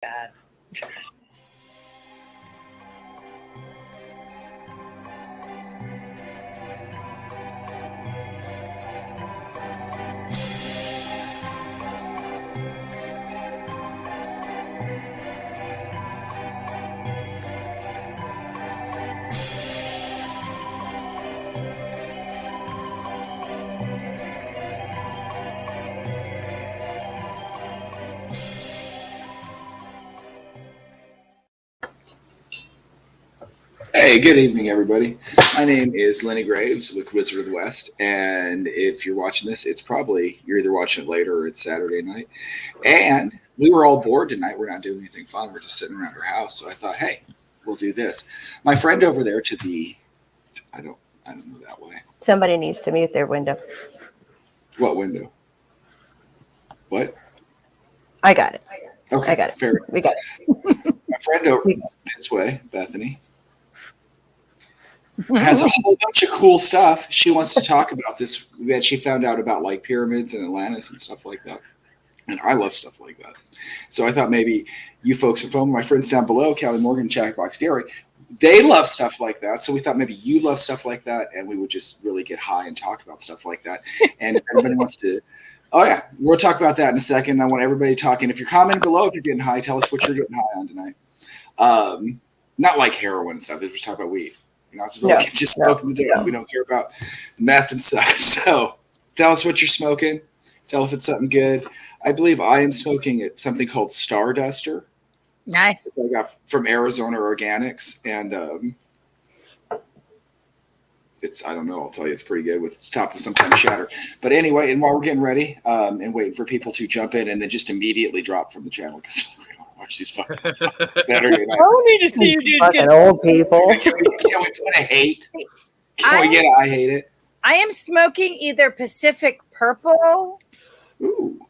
bad. Hey, good evening, everybody. My name is Lenny Graves with Wizard of the West, and if you're watching this, you're either watching it later or it's Saturday night. And we were all bored tonight. We're not doing anything fun. We're just sitting around our house. So I thought, hey, we'll do this. My friend over there to the, I don't know that way. Somebody needs to mute their window. What window? What? I got it. Okay, I got it. Fair. We got it. My friend over this way, Bethany, has a whole bunch of cool stuff she wants to talk about this that she found out about, like pyramids and Atlantis and stuff like that. And I love stuff like that. So I thought maybe you folks at home, my friends down below, Callie Morgan, Jackbox Gary, they love stuff like that. So we thought maybe you love stuff like that, and we would just really get high and talk about stuff like that. And if anybody wants to, oh yeah, we'll talk about that in a second. I want everybody talking. If you're commenting below, if you're getting high, tell us what you're getting high on tonight. Not like heroin and stuff. We're just talking about weed. You know, so just smoking the dope. We don't care about meth and stuff. So tell us what you're smoking. Tell if it's something good. I believe I am smoking something called Starduster. Nice. I got from Arizona Organics, and it's, I don't know, I'll tell you, it's pretty good with top of some kind of shatter. But anyway, and while we're getting ready and waiting for people to jump in and then just immediately drop from the channel because we don't watch these fucking Saturday night. I don't need to see you do Fucking old people. Can we put a hate? Can we get a I hate it? I am smoking either Pacific Purple Ooh.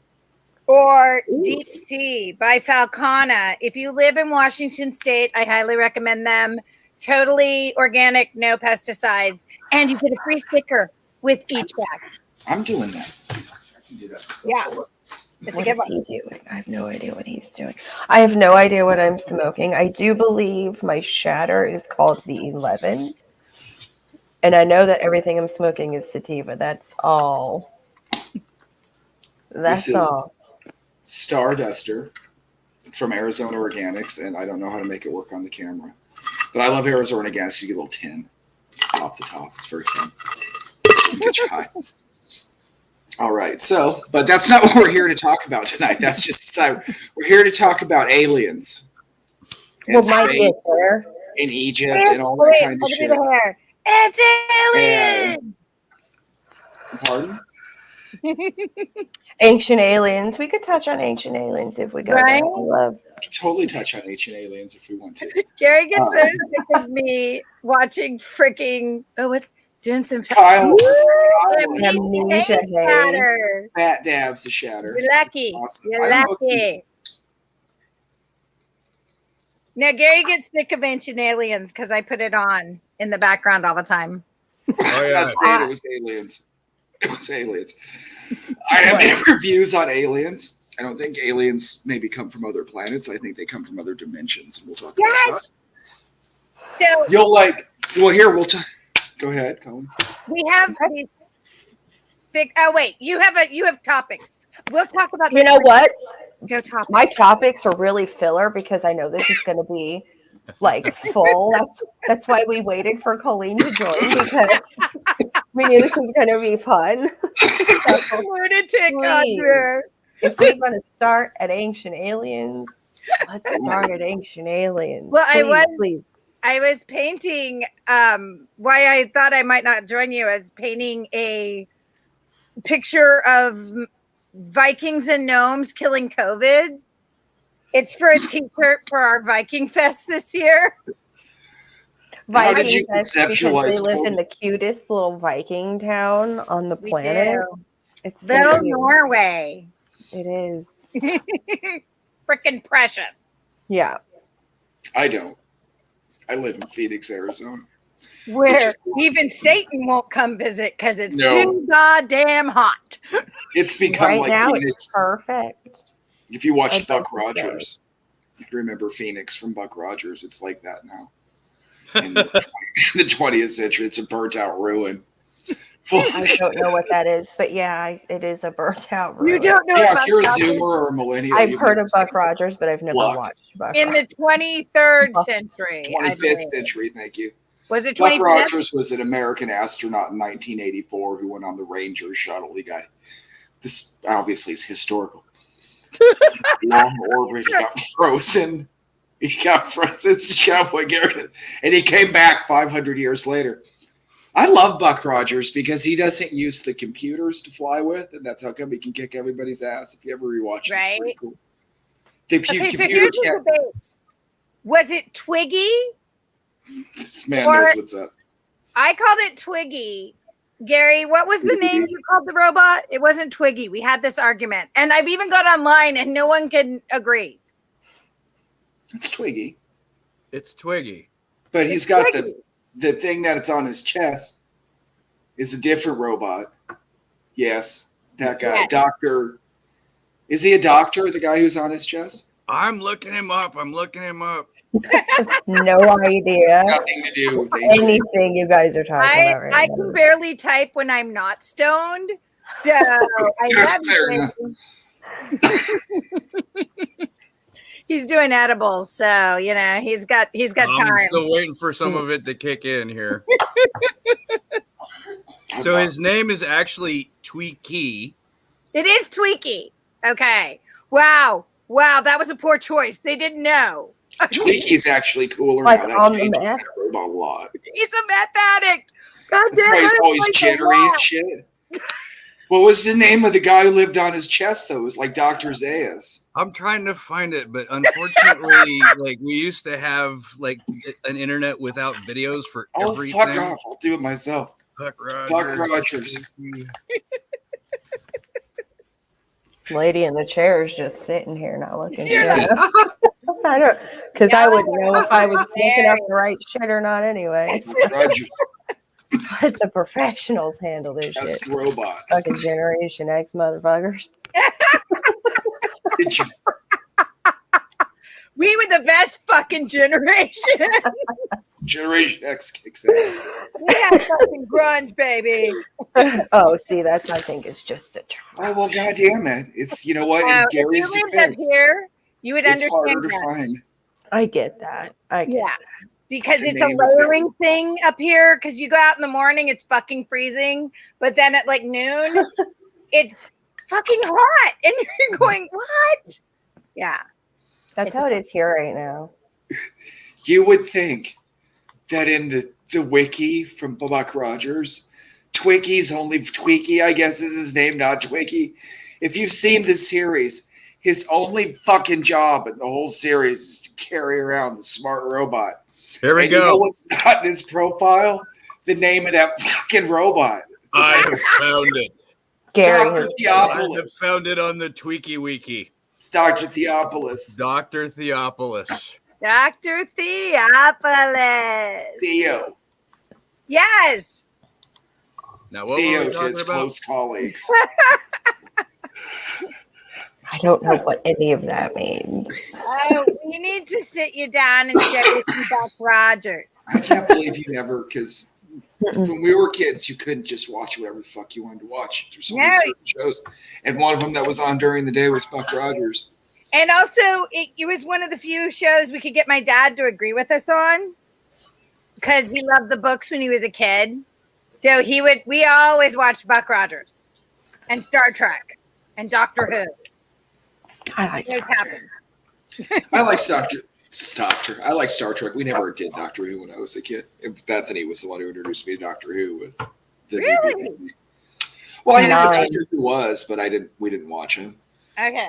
or Deep Sea by Falcona. If you live in Washington State, I highly recommend them. Totally organic, no pesticides, and you get a free sticker with each bag. I'm doing that. I can do that. Yeah. It's a good one. What is he doing? I have no idea what he's doing. I have no idea what I'm smoking. I do believe my shatter is called the 11. And I know that everything I'm smoking is sativa. That's all. That's all. Starduster. It's from Arizona Organics, and I don't know how to make it work on the camera. But I love Arizona Organics. You get a little tin off the top. It's very fun. Get you high. All right. So, but that's not what we're here to talk about tonight. That's just we're here to talk about aliens. Well, my get there. In Egypt and all that kind of shit. It's aliens. Pardon? Ancient aliens. We could touch on ancient aliens if we go Right? there. I love. We could totally touch on ancient aliens if we want to. Gary gets so sick of me watching freaking doing some Kyle. Amnesia shatter. Fat dabs the shatter. You're lucky. Awesome. You're lucky. Now Gary gets sick of ancient aliens because I put it on in the background all the time. Oh, yeah. That's it. It was aliens. It was aliens. I have no reviews on aliens. I don't think aliens maybe come from other planets. I think they come from other dimensions, and we'll talk about that. So You'll we'll talk. Go ahead, Colin. we have these big. Oh wait, you have topics. We'll talk about. You know what? Go topics. My topics are really filler because I know this is going to be like full. That's why we waited for Colleen to join because we knew this was going to be fun. Lunatic under. If we're going to start at ancient aliens, let's start at ancient aliens. Well, please. I was painting. Why I thought I might not join you is painting a picture of Vikings and gnomes killing COVID. It's for a t-shirt for our Viking Fest this year. How did you Vikings, because conceptualize they live COVID? in the cutest little Viking town on the planet. It's so Little cute. Norway. It is. Freaking precious. Yeah. I don't. I live in Phoenix, Arizona. Where Which is- even Satan won't come visit because it's No. too goddamn hot. It's become Right like now, Phoenix. it's perfect. If you watch I'd Buck like to say. Rogers, remember Phoenix from Buck Rogers. It's like that now. In the 20th century, it's a burnt out ruin. I don't know what that is, but yeah, it is a burnt out ruin. You don't know Yeah, about if you're a Buck Zoomer or a millennial, I've you've heard never of Buck seen Rogers, but I've never Buck. watched Buck in Rogers. the 23rd century. 25th century, thank you. Was it Buck 25th? Rogers was an American astronaut in 1984 who went on the Ranger shuttle. He got this, obviously, is historical. Long orbit, he got frozen. It's Cowboy Garrett. And he came back 500 years later. I love Buck Rogers because he doesn't use the computers to fly with, and that's how come he can kick everybody's ass. If you ever rewatch it, it's pretty cool. Okay, so here's the debate. Was it Twiggy? This man knows what's up. I called it Twiggy. Gary, what was the name you called the robot? It wasn't Twiggy. We had this argument. And I've even got online and no one can agree. It's Twiggy. It's Twiggy. But he's got the thing that it's on his chest is a different robot. Yes, that guy. Yes. Doctor. Is he a doctor, the guy who's on his chest? I'm looking him up. No idea. Nothing to do with Anything you guys are talking about right I now. can barely type when I'm not stoned. So That's fair enough. He's doing edibles, so he's got I'm time. still waiting for some of it to kick in here. So his name is actually Tweaky. It is Tweaky. Okay. Wow, that was a poor choice. They didn't know. Tweaky's actually cooler Like now. on That the changes map? that robot a lot. He's a meth addict. God damn He's it. always jittery and shit. What was the name of the guy who lived on his chest, though? It was like Dr. Zaius. I'm trying to find it, but unfortunately, like we used to have like an internet without videos for everything. Oh, fuck off. I'll do it myself. Buck Rogers. Buck Rogers. Lady in the chair is just sitting here, not looking. Yeah. I don't, because I wouldn't know if I was Hilarious. looking up the right shit or not, anyways. Buck Rogers. Let the professionals handle this Best shit. robot. Fucking Generation X motherfuckers. Did you? We were the best fucking generation. Generation X kicks ass. We had fucking grunge, baby. Oh, see, that's I think it's just a Oh, well, goddamn it. It's, you know what? In If you Gary's lived up defense, here, you would it's harder understand to that. find. I get that. I get Yeah. Because The it's a name of it. layering thing up here. Because you go out in the morning, it's fucking freezing. But then at like noon, it's fucking hot. And you're going, what? Yeah. that's how it is here right now. You would think that in the wiki from Buck Rogers, Twiggy's only Tweaky, I guess is his name, not Twiggy. If you've seen this series, his only fucking job in the whole series is to carry around the smart robot. Here we And you know go. what's not in his profile? The name of that fucking robot. I have found it. Gary Dr. has I have Theopolis. found it on the Tweaky Wiki. It's Dr. Theopolis. Dr. Theopolis. Dr. Theopolis. Theo. Yes. Now, what were Theo we to talking his about? close colleagues. I don't know what any of that means. We need to sit you down and show you some Buck Rogers. I can't believe you never, because when we were kids, you couldn't just watch whatever the fuck you wanted to watch. There's so many No. certain shows. And one of them that was on during the day was Buck Rogers. And also, it was one of the few shows we could get my dad to agree with us on because he loved the books when he was a kid. So we always watched Buck Rogers and Star Trek and Doctor Who. I like Those happened. I like Star Trek. We never did Doctor Who when I was a kid. And Bethany was the one who introduced me to Doctor Who with the new Really? BBC. Well, I knew what Nine. Doctor Who was, but we didn't watch him. Okay.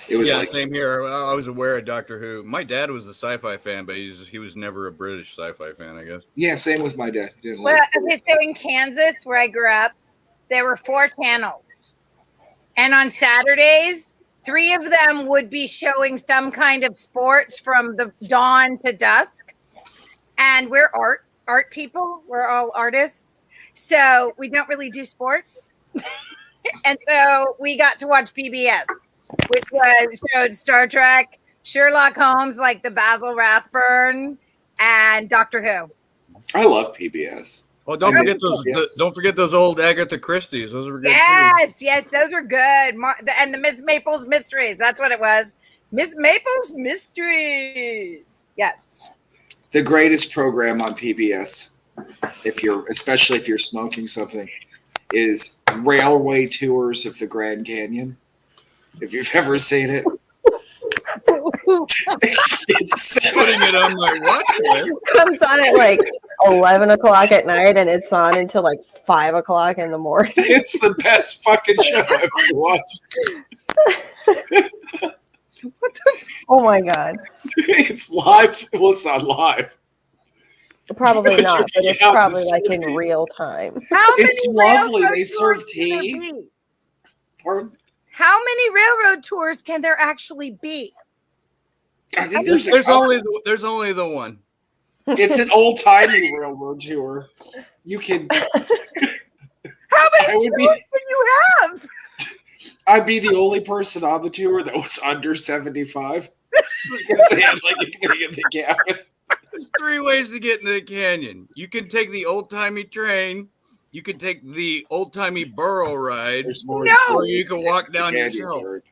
It was Yeah, like same here. I was aware of Doctor Who. My dad was a sci-fi fan, but he was never a British sci-fi fan, I guess. yeah, same with my dad. He didn't Well, like okay, so in Kansas, where I grew up, there were 4 channels. And on Saturdays, 3 of them would be showing some kind of sports from the dawn to dusk. And we're art people. We're all artists. So we don't really do sports. And so we got to watch PBS, which showed Star Trek Sherlock Holmes, like the Basil Rathbone, and Doctor Who. I love PBS. Oh, don't I forget miss those. PBS. Don't forget those old Agatha Christie's. Those were good too. Yes, those are good. And the Miss Maple's Mysteries. That's what it was. Miss Maple's Mysteries. Yes. The greatest program on PBS, especially if you're smoking something, is railway tours of the Grand Canyon. If you've ever seen it, it's Putting it on my watch list. Comes on at like 11 o'clock at night, and it's on until like 5 o'clock in the morning. it's the best fucking show I've ever watched. What the Oh my god. It's live. Well, it's not live. Probably But not, you're but it's getting out the probably like in street. real time. How It's many lovely. railroad They serve tours can there tea. be? Pardon? How many railroad tours can there actually be? I think there's a There's only the one. It's an old timey railroad tour. You can. How I many would tours be- can you have? I'd be the only person on the tour that was under 75 because they had like a thing in the cabin. There's 3 ways to get into the canyon. You can take the old timey train. You can take the old timey burro ride, There's more No. or you can walk down Canyon yourself. tour.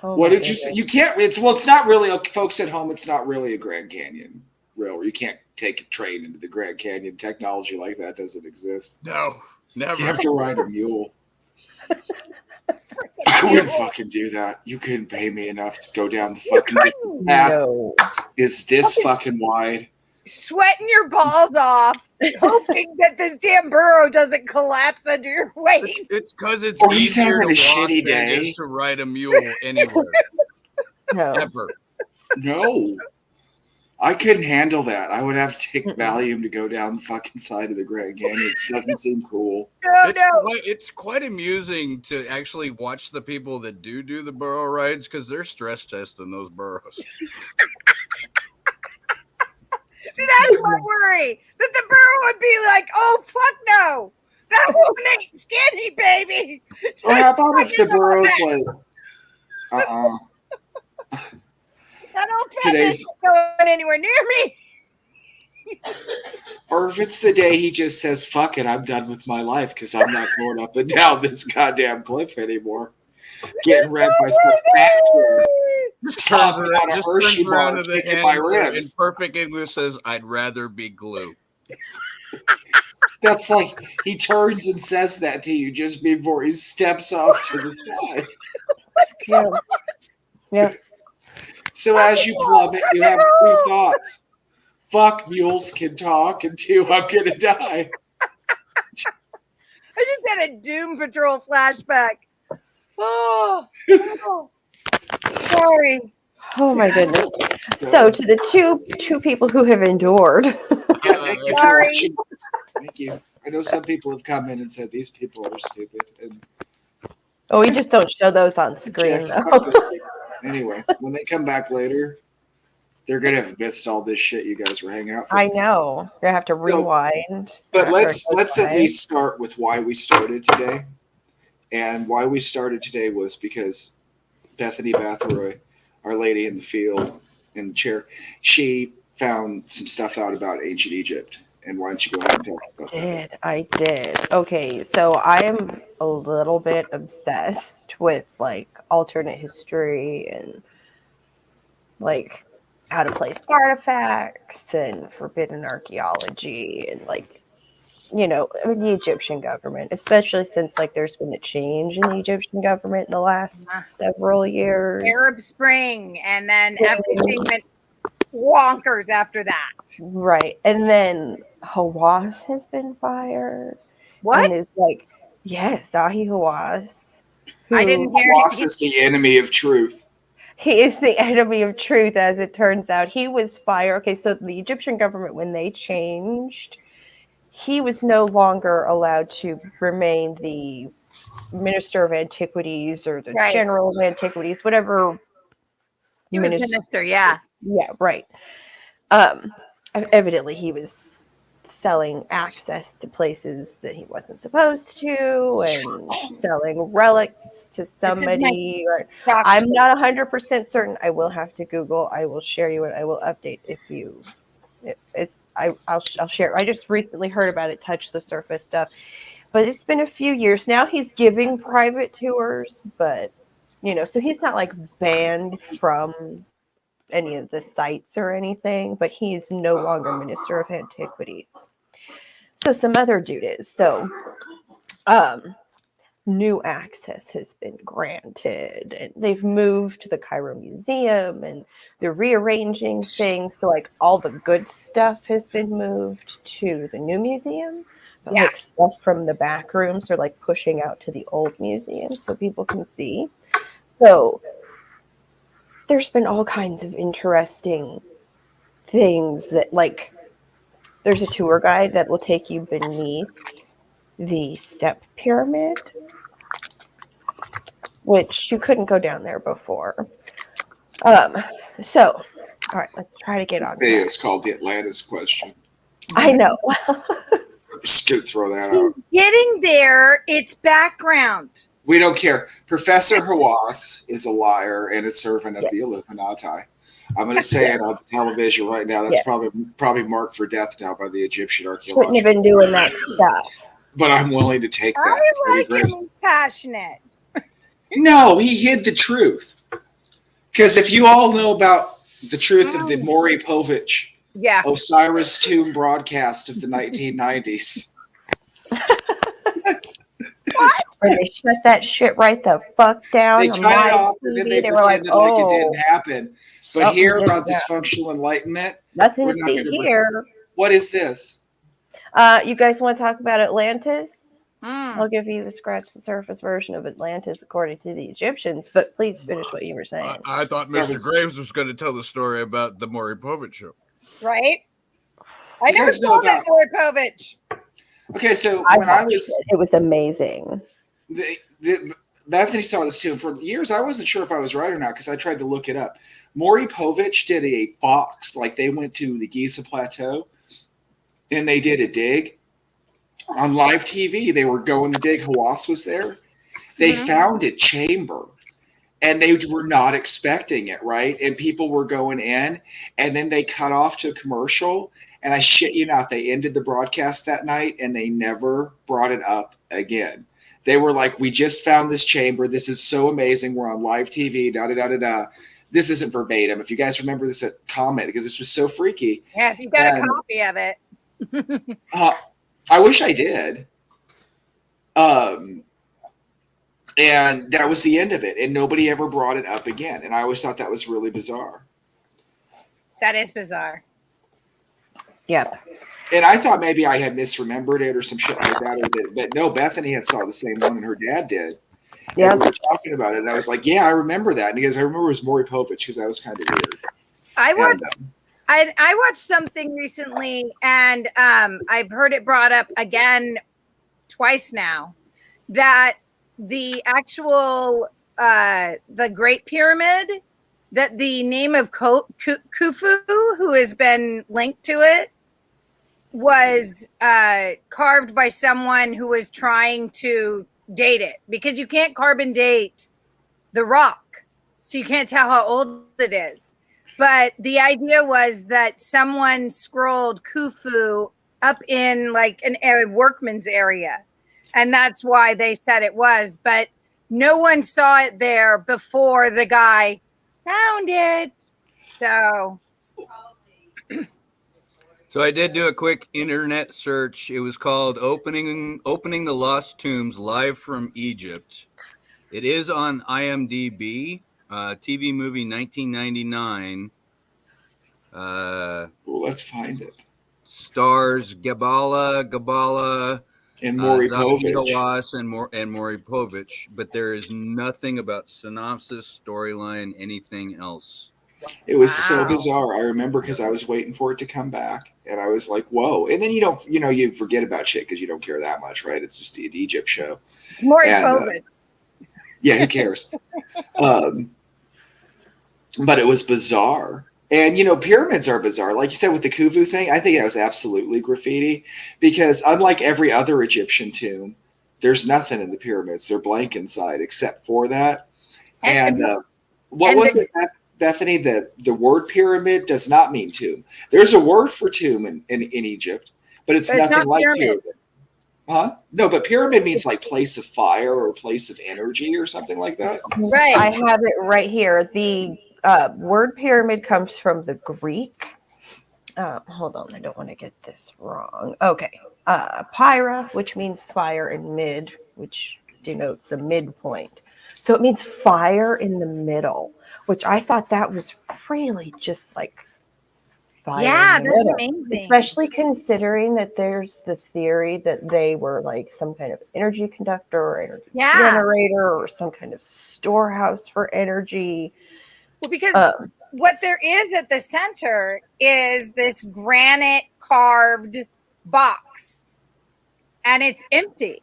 Oh What my did you say? goodness. You can't. It's not really, folks at home. It's not really a Grand Canyon railroad. You can't take a train into the Grand Canyon. Technology like that doesn't exist. No, never. You have to ride a mule. I wouldn't fucking do that. You couldn't pay me enough to go down the fucking distance path. No. Is this fucking wide? Sweating your balls off, hoping that this damn burrow doesn't collapse under your weight. It's because it's Or he's easier to having a walk shitty than it day. is to ride a mule anywhere. No. Ever. No. I couldn't handle that. I would have to take Valium to go down the fucking side of the Grand Canyon. It doesn't seem cool. It's quite amusing to actually watch the people that do the burro rides because they're stress testing those burros. See, that's my worry. That the burrow would be like, oh, fuck no. That woman ain't skinny, baby. Or how about if the burro's like, That old Today's- isn't going anywhere near me. or if it's the day he just says, fuck it, I'm done with my life because I'm not going up and down this goddamn cliff anymore. Getting wrecked by some fat kid talking about a Just Hershey turns around bar to the kicking my hands in ribs. perfect English says, I'd rather be glue. That's like he turns and says that to you just before he steps off to the side. Yeah. Yeah. So as you plummet, you have 2 thoughts. Fuck, mules can talk, and 2, I'm gonna die. I just had a Doom Patrol flashback. Oh, sorry. Oh my goodness. So to the two people who have endured. Yeah, thank you for Sorry. watching. Thank you. I know some people have come in and said these people are stupid. And Oh, we just don't show those on screen Jack, though. anyway, when they come back later, they're gonna have missed all this shit you guys were hanging out for. I know. You're gonna have to So- rewind. But after let's it goes at by. least start with why we started today. And why we started today was because Bethany Bathroy, our lady in the field in the chair, she found some stuff out about ancient Egypt. And why don't you go ahead and tell us about that? I did. Okay, so I am a little bit obsessed with like alternate history and like out of place artifacts and forbidden archaeology and like the Egyptian government, especially since like there's been a change in the Egyptian government in the last several years. Arab Spring, and then everything went wonkers after that. Right. And then Hawass has been fired. What? And is like, yes, Zahi Hawass. I didn't hear Loss anything. is the enemy of truth. He is the enemy of truth, as it turns out. He was fired. Okay, so the Egyptian government, when they changed, he was no longer allowed to remain the Minister of Antiquities or the Right. General of Antiquities, whatever. He was minister, yeah. Yeah, right. Evidently he was selling access to places that he wasn't supposed to, and selling relics to somebody. Or I'm not 100% certain. I will have to Google. I will share you and I will update if you. I'll share. I just recently heard about it. Touch the surface stuff, but it's been a few years now. He's giving private tours, but so he's not like banned from any of the sites or anything, but he's no longer Minister of Antiquities. So some other dude is. So new access has been granted, and they've moved to the Cairo Museum, and they're rearranging things. So like all the good stuff has been moved to the new museum, but like stuff from the back rooms are like pushing out to the old museum so people can see. So there's been all kinds of interesting things that, like, there's a tour guide that will take you beneath the step pyramid, which you couldn't go down there before. So, all right, let's try to get on. It's called the Atlantis Question. I know. I'm just gonna throw that out. Getting there, it's background. We don't care. Professor Hawass is a liar and a servant of the Illuminati. I'm going to say it on television right now. That's probably marked for death now by the Egyptian archaeologists. Shouldn't have been doing that stuff. But I'm willing to take that. I like him. He's passionate. No, he hid the truth. Because if you all know about the truth of the Maury Povich Osiris Tomb broadcast of the 1990s. What? Where they shut that shit right the fuck down. They cut it off, and then they pretended like it didn't happen. But here on Dysfunctional Enlightenment, nothing to see here. What is this? You guys want to talk about Atlantis? I'll give you the scratch the surface version of Atlantis according to the Egyptians, but please finish what you were saying. I thought Mr. Graves was going to tell the story about the Maury Povich show. Right? I never saw that Maury Povich. Okay, so it was amazing. Bethany saw this too. For years, I wasn't sure if I was right or not because I tried to look it up. Maury Povich did a Fox, like they went to the Giza Plateau and they did a dig on live TV. They were going to dig. Hawass was there. They found a chamber and they were not expecting it, right? And people were going in and then they cut off to a commercial. And I shit you not, they ended the broadcast that night and they never brought it up again. They were like, we just found this chamber. This is so amazing. We're on live TV, da-da-da-da-da. This isn't verbatim. If you guys remember this, comment, because this was so freaky. Yeah, if you got a copy of it. I wish I did. And that was the end of it. And nobody ever brought it up again. And I always thought that was really bizarre. That is bizarre. Yep. And I thought maybe I had misremembered it or some shit like that. But no, Bethany had saw the same one and her dad did. Yeah. We were talking about it. And I was like, yeah, I remember that. And because I remember it was Maury Povich because that was kind of weird. I watched something recently and I've heard it brought up again twice now that the actual the Great Pyramid, that the name of Khufu, who has been linked to it, was carved by someone who was trying to date it, because you can't carbon date the rock, so you can't tell how old it is. But the idea was that someone scrolled Khufu up in like a workman's area, and that's why they said it was. But no one saw it there before the guy found it. So I did do a quick internet search. It was called Opening the Lost Tombs Live from Egypt. It is on IMDb, TV movie 1999. Let's find it. Stars Gabala, and Maury Povich. Hawass and Maury Povich, but there is nothing about synopsis, storyline, anything else. It was so bizarre. I remember because I was waiting for it to come back, and I was like, "Whoa!" And then you forget about shit because you don't care that much, right? It's just an Egypt show. Maury Povich. Yeah, who cares? But it was bizarre, And, pyramids are bizarre. Like you said with the Khufu thing, I think that was absolutely graffiti because unlike every other Egyptian tomb, there's nothing in the pyramids. They're blank inside except for that. And what was it, Bethany? The word pyramid does not mean tomb. There's a word for tomb in Egypt, but it's nothing like pyramid. Huh? No, but pyramid means like place of fire or place of energy or something like that. Right. I have it right here. The word pyramid comes from the Greek. Hold on, I don't want to get this wrong. Okay. Pyra, which means fire, and mid, which denotes a midpoint. So it means fire in the middle, which I thought that was really just like fire. Yeah, in the that's middle. amazing. Especially considering that there's the theory that they were like some kind of energy conductor or energy generator or some kind of storehouse for energy. Well, because what there is at the center is this granite carved box, and it's empty.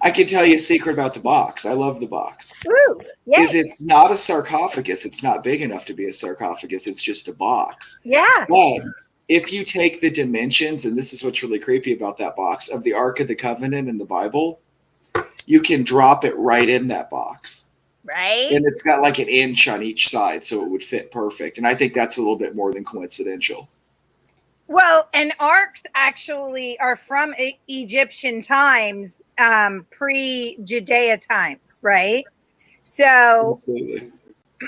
I can tell you a secret about the box. I love the box. Ooh, is it's not a sarcophagus. It's not big enough to be a sarcophagus. It's just a box. Yeah. But if you take the dimensions, and this is what's really creepy about that box, of the Ark of the Covenant in the Bible, you can drop it right in that box. Right. And it's got like an inch on each side, so it would fit perfect. And I think that's a little bit more than coincidental. Well, and arcs actually are from Egyptian times, pre-Judea times, right? So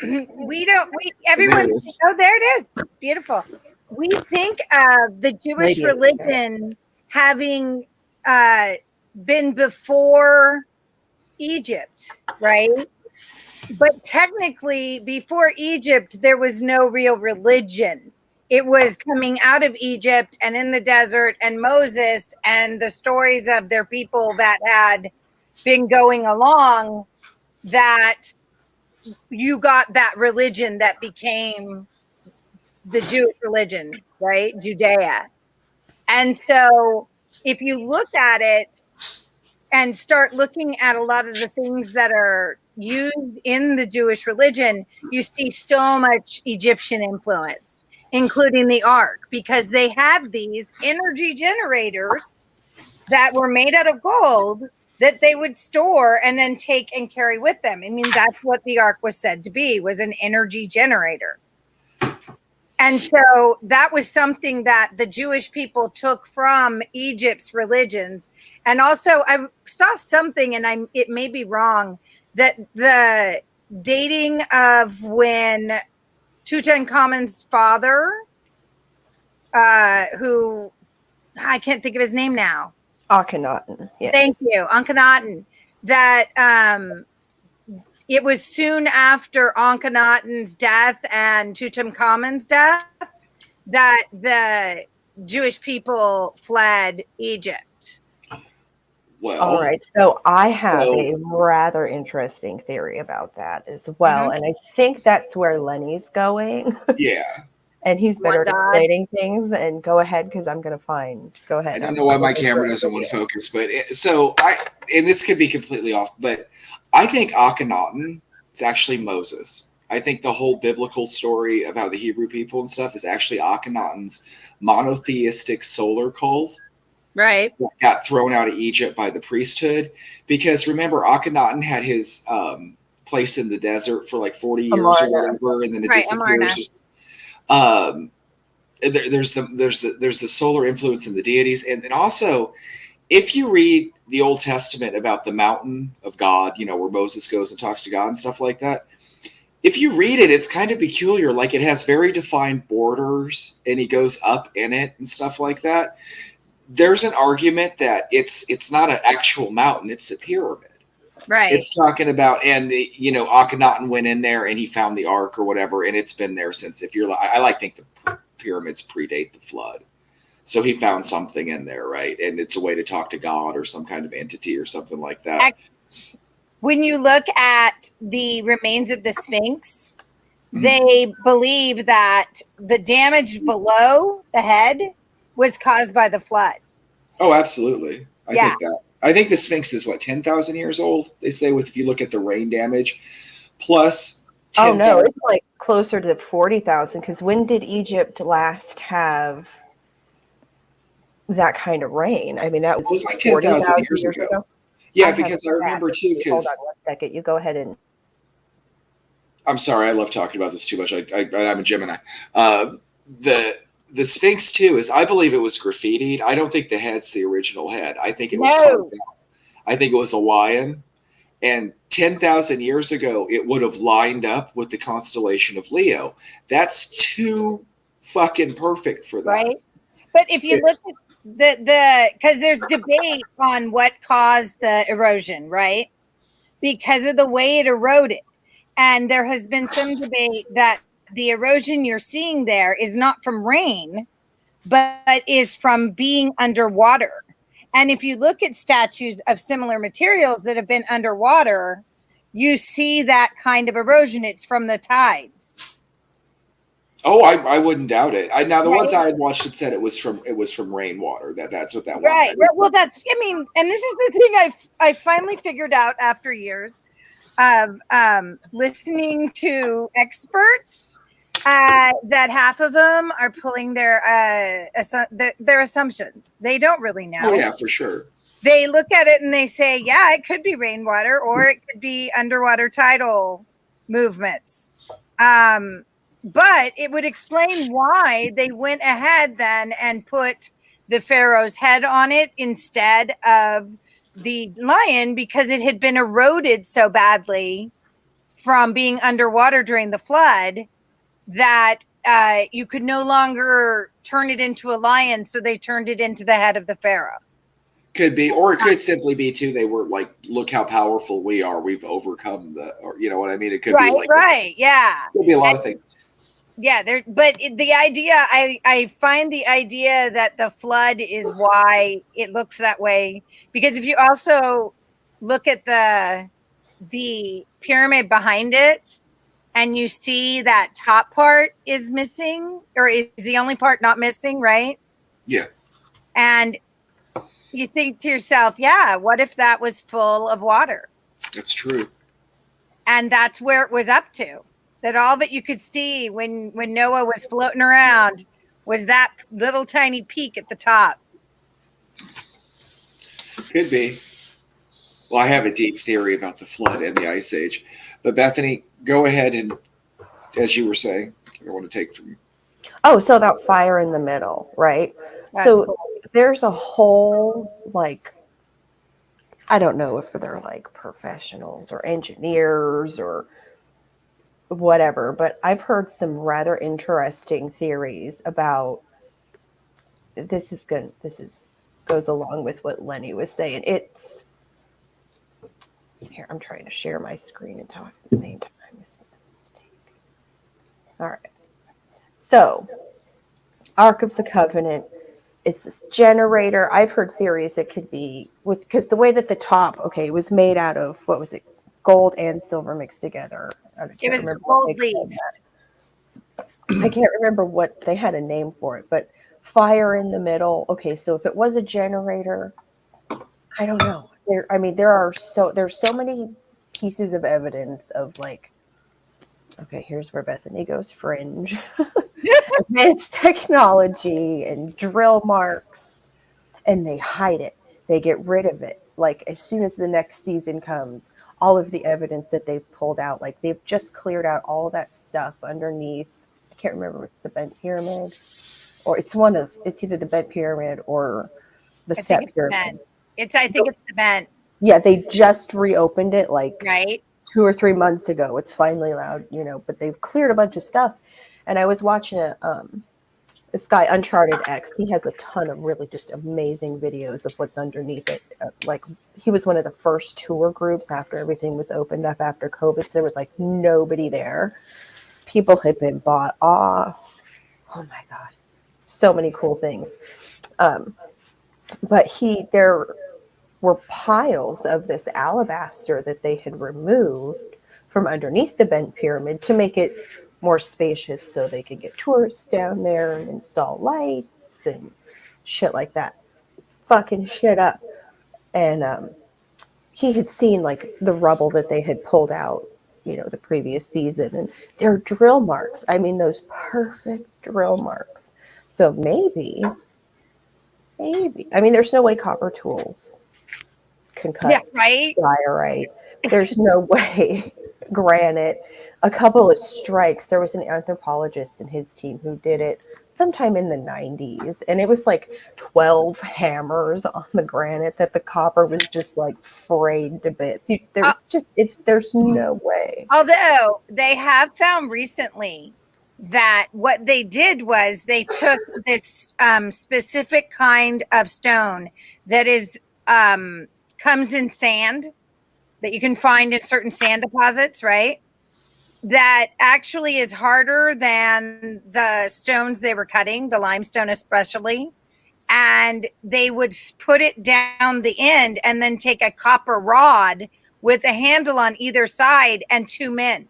everyone, there it is. Beautiful. We think of the Jewish religion having been before Egypt, right? But technically, before Egypt, there was no real religion. It was coming out of Egypt and in the desert, and Moses and the stories of their people that had been going along, that you got that religion that became the Jewish religion, right? Judea. And so if you look at it and start looking at a lot of the things that are used in the Jewish religion, you see so much Egyptian influence, including the ark, because they had these energy generators that were made out of gold that they would store and then take and carry with them. I mean, that's what the ark was said to be, was an energy generator. And so that was something that the Jewish people took from Egypt's religions. And also I saw something, and it may be wrong, that the dating of when Tutankhamun's father, who I can't think of his name now. Akhenaten. Yes. Thank you, Akhenaten. That it was soon after Akhenaten's death and Tutankhamun's death that the Jewish people fled Egypt. Well, all right. So I have a rather interesting theory about that as well. And I think that's where Lenny's going. Yeah. And he's better at explaining things. And go ahead, because I'm going to go ahead. I don't know why my camera doesn't want to focus, but and this could be completely off, but I think Akhenaten is actually Moses. I think the whole biblical story of how the Hebrew people and stuff is actually Akhenaten's monotheistic solar cult. Right. That got thrown out of Egypt by the priesthood. Because remember, Akhenaten had his place in the desert for like 40 years or whatever, and then it disappears. There's the solar influence in the deities, and also if you read the Old Testament about the mountain of God, where Moses goes and talks to God and stuff like that, if you read it, it's kind of peculiar. Like it has very defined borders, and he goes up in it and stuff like that. There's an argument that it's not an actual mountain; it's a pyramid. Right. It's talking about, and Akhenaten went in there and he found the ark or whatever, and it's been there since. I think the pyramids predate the flood, so he found something in there, right? And it's a way to talk to God or some kind of entity or something like that. When you look at the remains of the Sphinx, they believe that the damage below the head was caused by the flood. Oh, absolutely. I think that. I think the Sphinx is 10,000 years old. They say if you look at the rain damage, plus Oh no, 10,000. it's like closer to 40,000. Because when did Egypt last have that kind of rain? I mean, that It was was like 10,000 40,000 years years ago. ago. Yeah, I have because I remember that. too. Hold on Because one second. You go ahead and. I'm sorry, I love talking about this too much. I'm a Gemini. Uh, the the Sphinx too is, I believe it was graffitied. I don't think the head's the original head. I think it was carved No, out. I think it was a lion. And 10,000 years ago, it would have lined up with the constellation of Leo. That's too fucking perfect for that. right? But if you look at the because there's debate on what caused the erosion, right? Because of the way it eroded. And there has been some debate that the erosion you're seeing there is not from rain, but is from being underwater. And if you look at statues of similar materials that have been underwater, you see that kind of erosion. It's from the tides. Oh, I wouldn't doubt it. Now the ones Right. I had watched, it said it was from rainwater. That's what that one. Right. Well, that's, I mean, and this is the thing I finally figured out after years of listening to experts, that half of them are pulling their assumptions. They don't really Oh know. yeah, for sure. They look at it and they say, yeah, it could be rainwater or it could be underwater tidal movements. But it would explain why they went ahead then and put the pharaoh's head on it instead of the lion, because it had been eroded so badly from being underwater during the flood that you could no longer turn it into a lion. So they turned it into the head of the pharaoh. Could be, or it could simply be too. They were like, look how powerful we are. We've overcome or you know what I mean. It could be like, Right, yeah. It could be a lot of things. Yeah, but the idea, I find the idea that the flood is why it looks that way, because if you also look at the pyramid behind it and you see that top part is missing, or is the only part not missing, right? Yeah, And you think to yourself, yeah, what if that was full of water? that's true. And that's where it was up to. That all that you could see when Noah was floating around was that little tiny peak at the top. Could be. Well, I have a deep theory about the flood and the ice age, but Bethany, go ahead and, as you were saying, I want to take from you. Oh, so about fire in the middle, right? That's So cool. there's a whole, like, I don't know if they're like professionals or engineers or whatever, but I've heard some rather interesting theories about this is goes along with what Lenny was saying. It's here, I'm trying to share my screen and talk at the same time. This was a mistake. All right. So, Ark of the Covenant, it's this generator. I've heard theories it could be with, because the way that the top, okay, it was made out of, what was it, gold and silver mixed together. I It can't was remember what gold they called leaf. that. I can't remember what they had a name for it, but fire in the middle. Okay, so if it was a generator, I don't know. I mean, there's so many pieces of evidence of like, okay, here's where Bethany goes fringe. Advanced technology and drill marks, and they hide it. They get rid of it. Like as soon as the next season comes, all of the evidence that they've pulled out, like they've just cleared out all that stuff underneath. I can't remember if it's the bent pyramid or it's either the bent pyramid or the I think step it's the pyramid. bent. I think it's the bent, Yeah, they just reopened it like right? 2 or 3 months ago. It's finally allowed, but they've cleared a bunch of stuff. And I was watching this guy, Uncharted X. He has a ton of really just amazing videos of what's underneath it. Like he was one of the first tour groups after everything was opened up after COVID. So there was like nobody there. People had been bought off. Oh my God. So many cool things. But there were piles of this alabaster that they had removed from underneath the bent pyramid to make it more spacious so they could get tourists down there and install lights and shit like that. Fucking shit up. And he had seen like the rubble that they had pulled out the previous season, and they're drill marks. I mean, those perfect drill marks. So maybe, I mean, there's no way copper tools can Yeah, cut right. diorite. There's no way granite. A couple of strikes. There was an anthropologist and his team who did it sometime in the 90s, and it was like 12 hammers on the granite that the copper was just like frayed to bits. There's no way. Although they have found recently that what they did was they took this specific kind of stone that is comes in sand that you can find in certain sand deposits, right? That actually is harder than the stones they were cutting, the limestone especially. And they would put it down the end and then take a copper rod with a handle on either side and 2 men.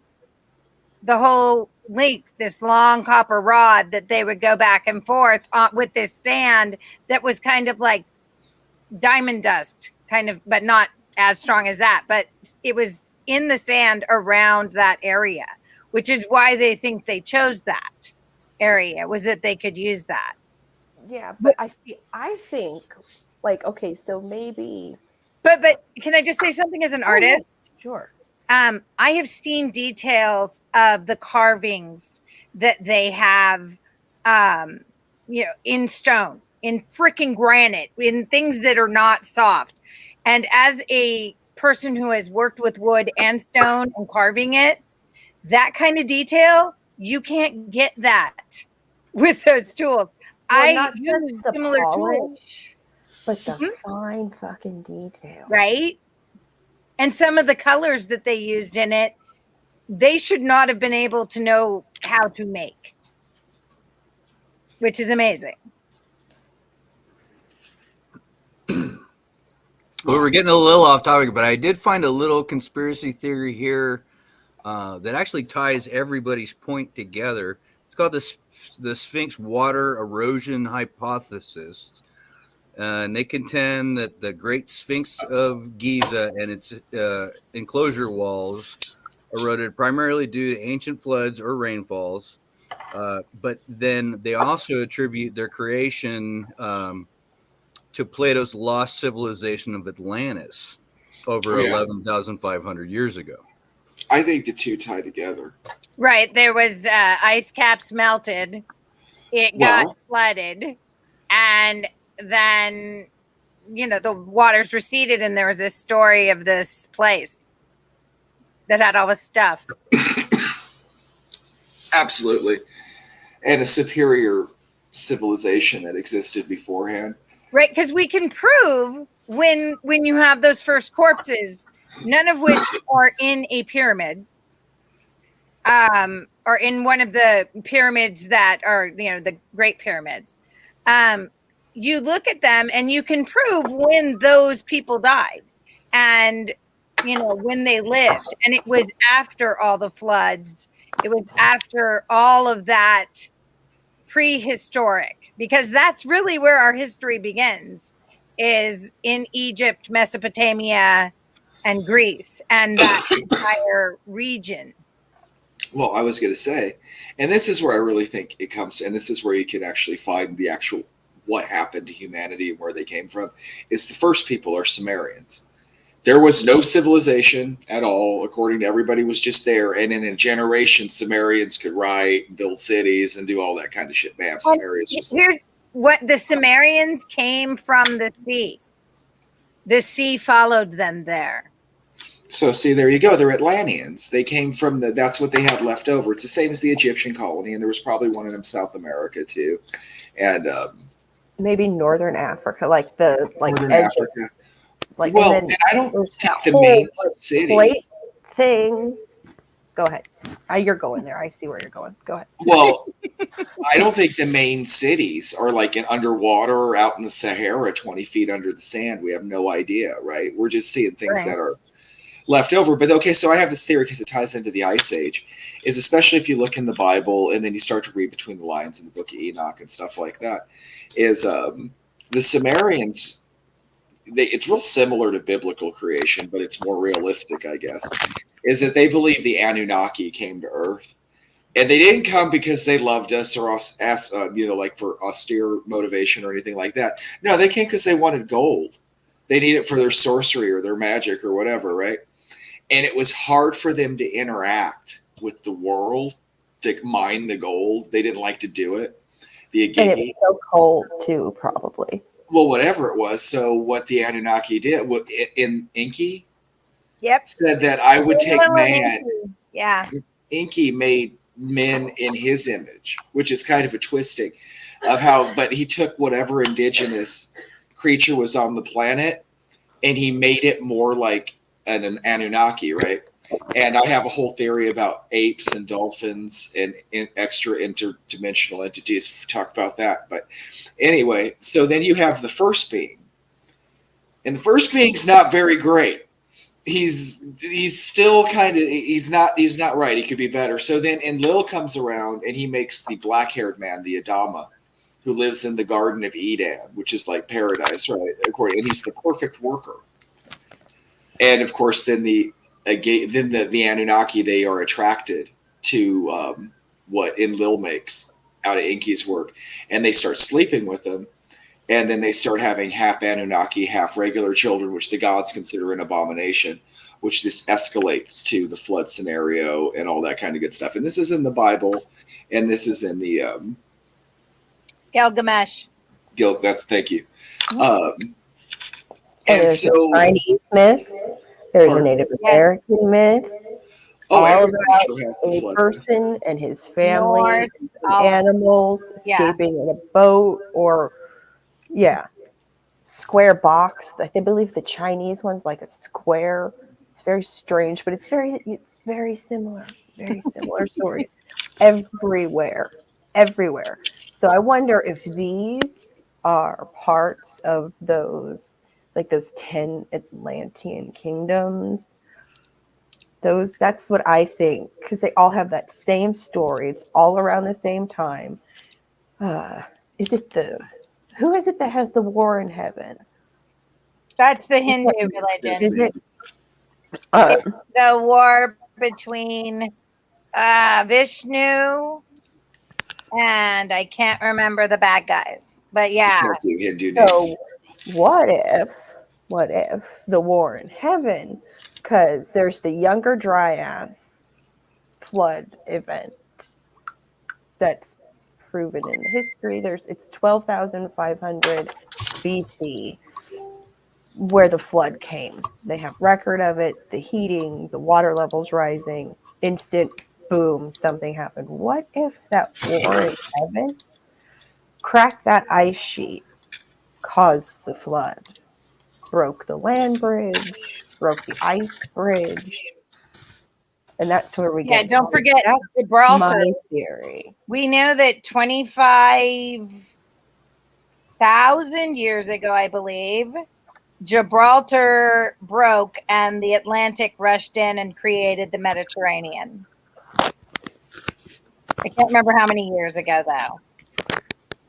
The whole length, this long copper rod that they would go back and forth with this sand that was kind of like diamond dust, kind of, but not as strong as that. But it was in the sand around that area, which is why they think they chose that area, was that they could use that. Yeah, but I think, like, okay, so maybe. But can I just say something as an artist? Yeah, sure. I have seen details of the carvings that they have, in stone, in freaking granite, in things that are not soft. And as a person who has worked with wood and stone and carving it, that kind of detail, you can't get that with those tools. Well, I not use just the similar polish, tools, but the fine fucking detail. right? And some of the colors that they used in it, they should not have been able to know how to make, which is amazing. Well, we're getting a little off topic, but I did find a little conspiracy theory here that actually ties everybody's point together. It's called the Sphinx water erosion hypothesis. And they contend that the Great Sphinx of Giza and its enclosure walls eroded primarily due to ancient floods or rainfalls. But then they also attribute their creation to Plato's lost civilization of Atlantis over 11,500 years ago. I think the two tie together. Right. There was ice caps melted. It got flooded. And then, the waters receded, and there was this story of this place that had all this stuff. Absolutely. And a superior civilization that existed beforehand. Right, because we can prove when you have those first corpses, none of which are in a pyramid, or in one of the pyramids that are, the Great Pyramids. You look at them and you can prove when those people died and, when they lived. And it was after all the floods. It was after all of that prehistoric, because that's really where our history begins, is in Egypt, Mesopotamia, and Greece, and that entire region. Well, I was going to say, and this is where I really think it comes, and this is where you can actually find the actual what happened to humanity and where they came from, is the first people are Sumerians. There was no civilization at all, according to everybody was just there. And in a generation, Sumerians could write, build cities, and do all that kind of shit. Bam, Sumerians. Here's what the Sumerians came from: the sea. The sea followed them there. So see, there you go. They're Atlanteans. They came from that's what they had left over. It's the same as the Egyptian colony, and there was probably one in South America too. And maybe Northern Africa, like the Northern edge Africa. of, like, Well, and then I don't think the whole main city plate thing. Go ahead. You're going there. I see where you're going. Go ahead. Well, I don't think the main cities are like underwater or out in the Sahara, 20 feet under the sand. We have no idea, right? We're just seeing things that are left over. But okay, so I have this theory because it ties into the Ice Age, is especially if you look in the Bible and then you start to read between the lines in the Book of Enoch and stuff like that, is the Sumerians, it's real similar to biblical creation, but it's more realistic, I guess. is that they believe the Anunnaki came to Earth. And they didn't come because they loved us or us, like for austere motivation or anything like that. No, they came because they wanted gold. They need it for their sorcery or their magic or whatever, right? And it was hard for them to interact with the world to mine the gold. They didn't like to do it. The And it was so cold too, probably. Well, whatever it was. So what the Anunnaki did in Inky, said that I would take man. Yeah. Inky made men in his image, which is kind of a twisting of how, but he took whatever indigenous creature was on the planet and he made it more like an Anunnaki, right? And I have a whole theory about apes and dolphins and extra interdimensional entities. Talk about that. But anyway, so then you have the first being. And the first being's not very great. He's still kind of he's not right. He could be better. So then Enlil comes around and he makes the black-haired man, the Adama, who lives in the Garden of Eden, which is like paradise, right? And he's the perfect worker. And of course, then the Anunnaki, they are attracted to what Enlil makes out of Inky's work, and they start sleeping with him. And then they start having half Anunnaki, half regular children, which the gods consider an abomination, which this escalates to the flood scenario and all that kind of good stuff. And this is in the Bible, and this is in the Gilgamesh. Thank you. And there's a Chinese myth. There's a Native American myth. All about a person and his family, and animals escaping in a boat or. Yeah. Square box. I believe the Chinese one's like a square. It's very strange, but it's very similar. Very similar stories everywhere. So I wonder if these are parts of those 10 Atlantean kingdoms. That's what I think, because they all have that same story. It's all around the same time. Who is it that has the war in heaven? That's the Hindu religion. Is it? It's the war between Vishnu and I can't remember the bad guys. But yeah. So what if the war in heaven, because there's the Younger Dryas flood event that's proven in history. It's 12,500 BC where the flood came. They have record of it, the heating, the water levels rising, instant boom, something happened. What if that war in heaven cracked that ice sheet, caused the flood, broke the land bridge, broke the ice bridge? And that's where we get. Yeah, don't forget Gibraltar. My theory. We know that 25,000 years ago, I believe, Gibraltar broke and the Atlantic rushed in and created the Mediterranean. I can't remember how many years ago, though.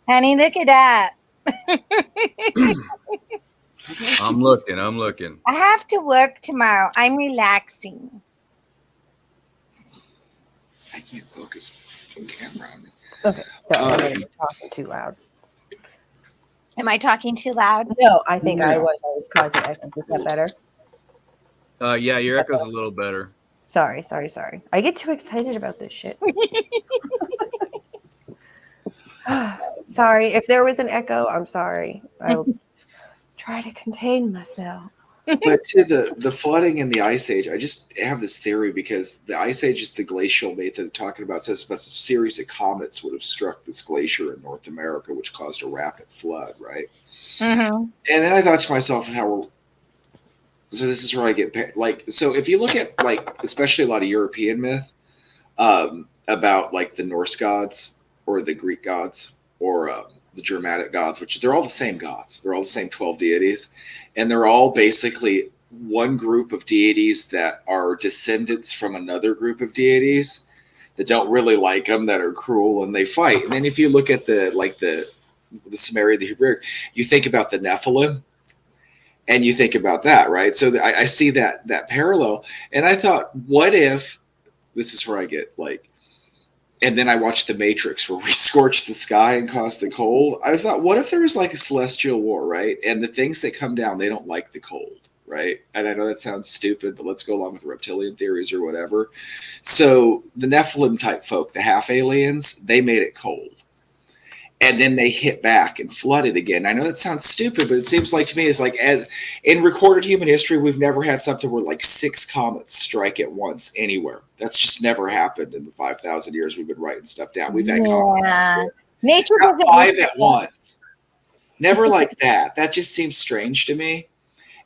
Honey, look at that. I'm looking. I have to work tomorrow. I'm relaxing. I can't focus on camera on me. Okay, so I'm talking too loud. Am I talking too loud? No, I think I was causing echo. Is that better? Yeah, your echo's a little better. Sorry. I get too excited about this shit. Sorry. If there was an echo, I'm sorry. I'll try to contain myself. But to the flooding in the Ice Age, I just have this theory because the Ice Age is the glacial myth that they're talking about. Says about a series of comets would have struck this glacier in North America, which caused a rapid flood, right? Mm-hmm. And then I thought to myself, so this is where I get so if you look at especially a lot of European myth about the Norse gods or the Greek gods or the Germanic gods, which they're all the same gods. They're all the same 12 deities. And they're all basically one group of deities that are descendants from another group of deities that don't really like them, that are cruel, and they fight. And then if you look at the Sumerian, the Hebrew, you think about the Nephilim, And you think about that, right? So I see that parallel, and I thought, what if this is where I get like, and then I watched The Matrix where we scorched the sky and caused the cold. I thought, what if there was like a celestial war, right? And the things that come down, they don't like the cold, right? And I know that sounds stupid, but let's go along with reptilian theories or whatever. So the Nephilim type folk, the half aliens, they made it cold. And then they hit back and flooded again. I know that sounds stupid, but it seems like to me it's like, as in recorded human history, we've never had something where like 6 comets strike at once anywhere. That's just never happened in the 5,000 years we've been writing stuff down. We've had comets Nature not doesn't 5 at once. Never like that. That just seems strange to me.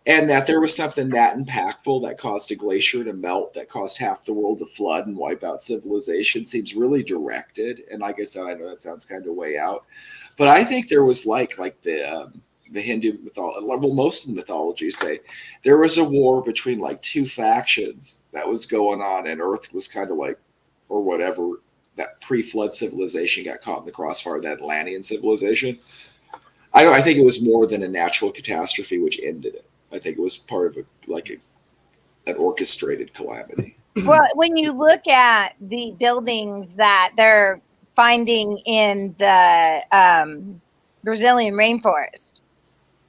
And that there was something that impactful that caused a glacier to melt, that caused half the world to flood and wipe out civilization seems really directed. And like I said, I know that sounds kind of way out, but I think there was like the Hindu mythology. Well, most of the mythologies say there was a war between like 2 factions that was going on, and Earth was kind of like, or whatever, that pre-flood civilization got caught in the crossfire, that Atlantean civilization. I think it was more than a natural catastrophe which ended it. I think it was part of an orchestrated calamity. Well, when you look at the buildings that they're finding in the Brazilian rainforest,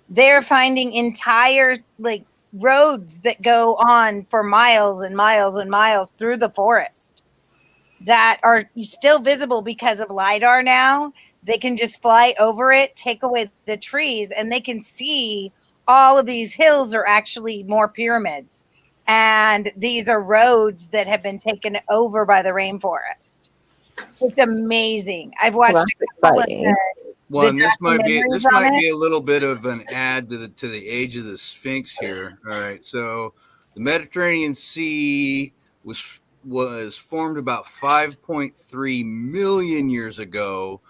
they're finding entire like roads that go on for miles and miles and miles through the forest that are still visible because of LiDAR now. They can just fly over it, take away the trees, and they can see all of these hills are actually more pyramids. And these are roads that have been taken over by the rainforest. It's amazing. I've watched a couple of Well, and this might be documentaries a little bit of an add to the age of the Sphinx here. All right, so the Mediterranean Sea was formed about 5.3 million years ago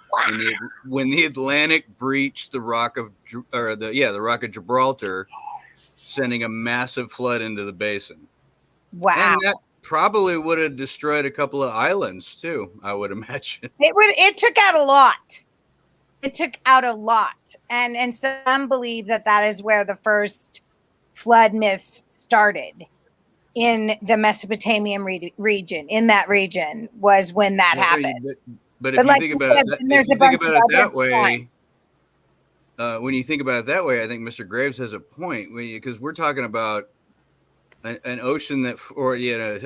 when the Atlantic breached the rock of Gibraltar, sending a massive flood into the basin. Wow. And that probably would have destroyed a couple of islands too, I would imagine. It took out a lot. It took out a lot. And some believe that is where the first flood myths started, in the Mesopotamian region. In that region was when that happened. But if you think about it that way, when you think about it that way, I think Mr. Graves has a point, because we're talking about an ocean a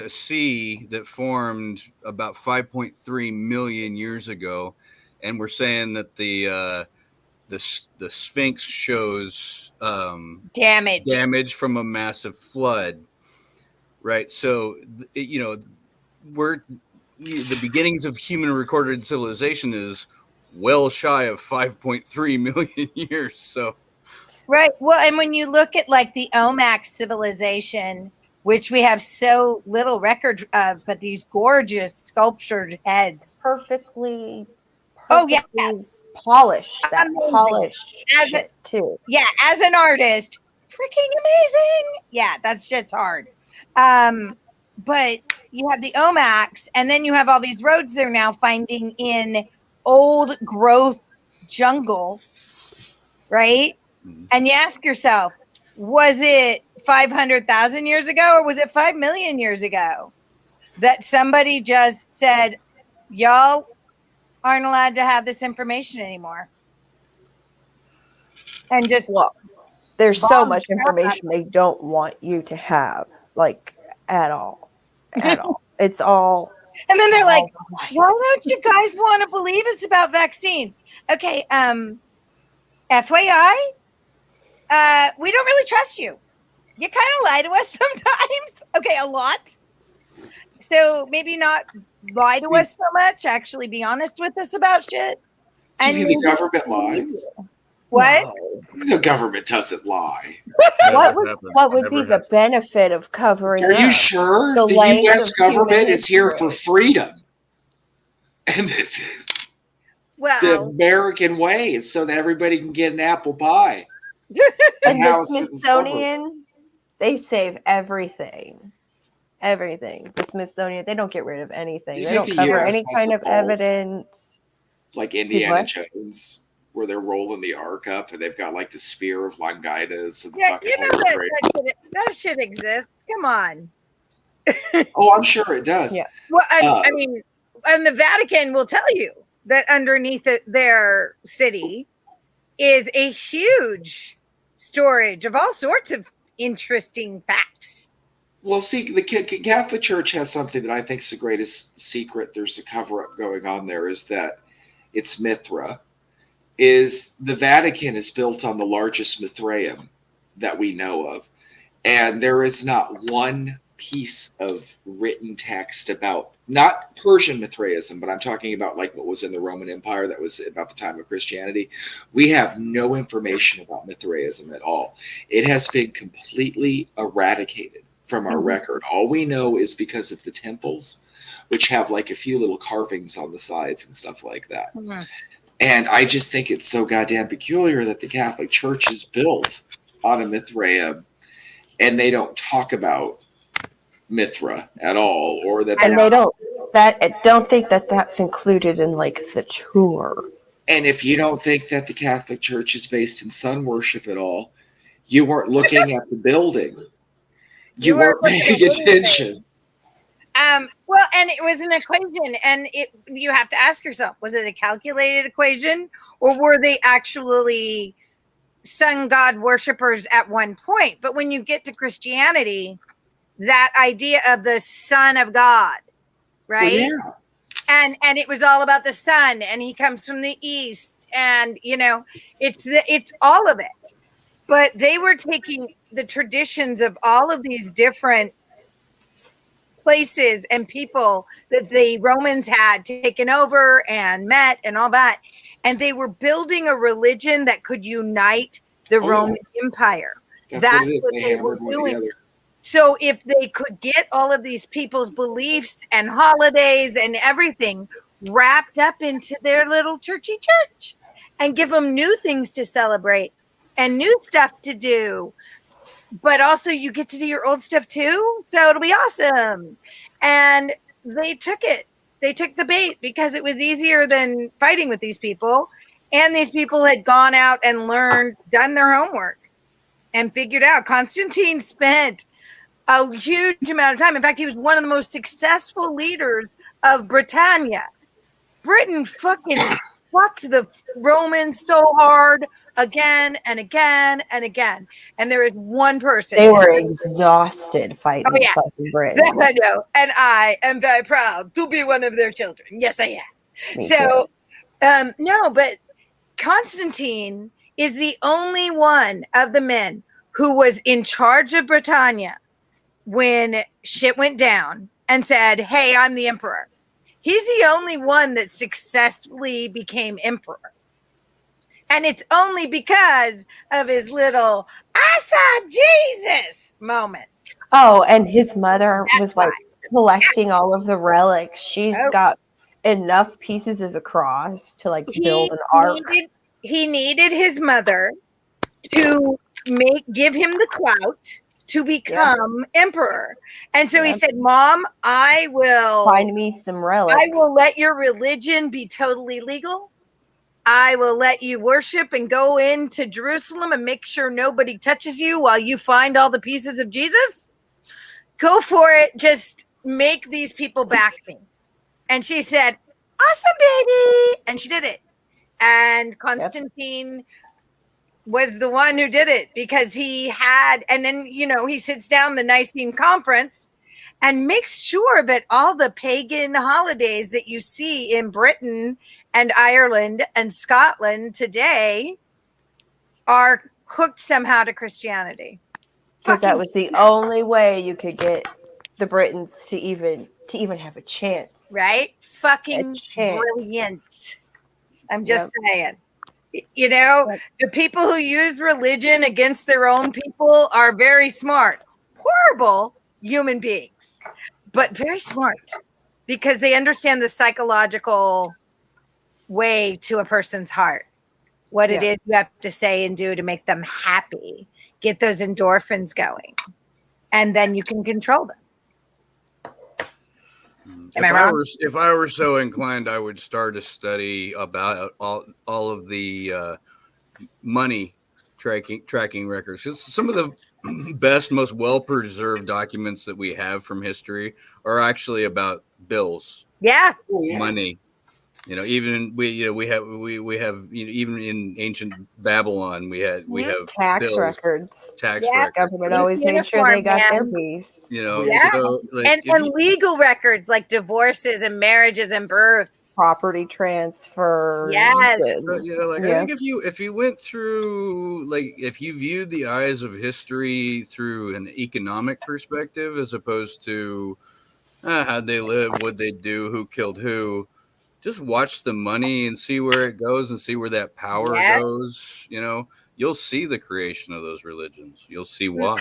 sea that formed about 5.3 million years ago, and we're saying that the Sphinx shows damage from a massive flood, right? So the beginnings of human recorded civilization is well shy of 5.3 million years. So, right. Well, and when you look at like the Olmec civilization, which we have so little record of, but these gorgeous sculptured heads, perfectly polished, shit too. Yeah, as an artist, freaking amazing. Yeah, that shit's hard. But you have the Olmecs, and then you have all these roads they're now finding in old growth jungle, right? Mm-hmm. And you ask yourself, was it 500,000 years ago, or was it 5 million years ago that somebody just said, y'all aren't allowed to have this information anymore? And just there's so much information they don't want you to have, like, at all. It's all. And then they're like, why don't you guys want to believe us about vaccines? Okay, FYI, we don't really trust you. You kind of lie to us sometimes. Okay, a lot. So maybe not lie to us so much. Actually, be honest with us about shit. And the government lies. What? No, the government doesn't lie. What would be the benefit of covering up? Are you sure the U.S. government is here for freedom? And this is the American way is so that everybody can get an apple pie. And the Smithsonian, they save everything. Everything. The Smithsonian, they don't get rid of anything. They don't cover any kind of evidence. Like Indiana Jones. where they're rolling the ark up and they've got like the spear of Longinus and the Yeah, fucking you know Holy Grail. that shit exists. Come on. Oh, I'm sure it does. Yeah. Well, I mean, and the Vatican will tell you that underneath their city is a huge storage of all sorts of interesting facts. Well, see, the Catholic Church has something that I think is the greatest secret. There's a cover up going on there. Is that it's Mithra. Is the Vatican is built on the largest Mithraeum that we know of, and there is not one piece of written text about not Persian Mithraism, but I'm talking about like what was in the Roman Empire that was about the time of Christianity. We have no information about Mithraism at all. It has been completely eradicated from our record. All we know is because of the temples, which have like a few little carvings on the sides and stuff like that. Mm-hmm. And I just think it's so goddamn peculiar that the Catholic Church is built on a Mithraeum and they don't talk about Mithra at all, or that And they don't think that that's included in like the tour. And if you don't think that the Catholic Church is based in sun worship at all, you weren't looking at the building. You weren't paying attention. Well, and it was an equation, and you have to ask yourself, was it a calculated equation, or were they actually sun god worshippers at one point? But when you get to Christianity, that idea of the Son of God, right? Well, yeah. And it was all about the sun, and he comes from the east, and it's all of it. But they were taking the traditions of all of these different places and people that the Romans had taken over and met and all that, and they were building a religion that could unite the Roman Empire. That's what it is. They hammered one together. So if they could get all of these people's beliefs and holidays and everything wrapped up into their little churchy church and give them new things to celebrate and new stuff to do, but also you get to do your old stuff too. So it'll be awesome. And they took it. They took the bait because it was easier than fighting with these people. And these people had gone out and learned, done their homework and figured out. Constantine spent a huge amount of time. In fact, he was one of the most successful leaders of Britannia. Britain fucking fucked the Romans so hard again and again and again. And there is one person. They were exhausted fighting fucking Britain. I know. And I am very proud to be one of their children. Yes, I am. So, no, but Constantine is the only one of the men who was in charge of Britannia when shit went down and said, hey, I'm the emperor. He's the only one that successfully became emperor. And it's only because of his little, I saw Jesus moment. Oh, and his mother was like collecting all of the relics. She's got enough pieces of the cross to like build an ark. He needed his mother to give him the clout to become emperor. And so he said, Mom, I will find me some relics. I will let your religion be totally legal. I will let you worship and go into Jerusalem and make sure nobody touches you while you find all the pieces of Jesus. Go for it. Just make these people back me. And she said, awesome, baby. And she did it. And Constantine was the one who did it because he had, and then, he sits down the Nicene Conference and makes sure that all the pagan holidays that you see in Britain and Ireland and Scotland today are hooked somehow to Christianity. Because that was the only way you could get the Britons to even have a chance. Right? Fucking brilliant. I'm just saying. The people who use religion against their own people are very smart. Horrible human beings, but very smart because they understand the psychological way to a person's heart, what it is you have to say and do to make them happy, get those endorphins going, and then you can control them. Am I wrong? If I were so inclined, I would start a study about all of the money tracking records. 'Cause some of the best, most well preserved documents that we have from history are actually about bills, Yeah. money. Even we have even in ancient Babylon we have Tax bills, records. tax Yeah. records. Government Right? always made sure they got their Uniform, piece. Yeah. So like And legal records like divorces and marriages and births. Property transfers. Yes. And, I think if you went through, like, if you viewed the eyes of history through an economic perspective as opposed to how'd they live, what'd they do, who killed who, just watch the money and see where it goes and see where that power Yes. goes. You'll see the creation of those religions. You'll see why.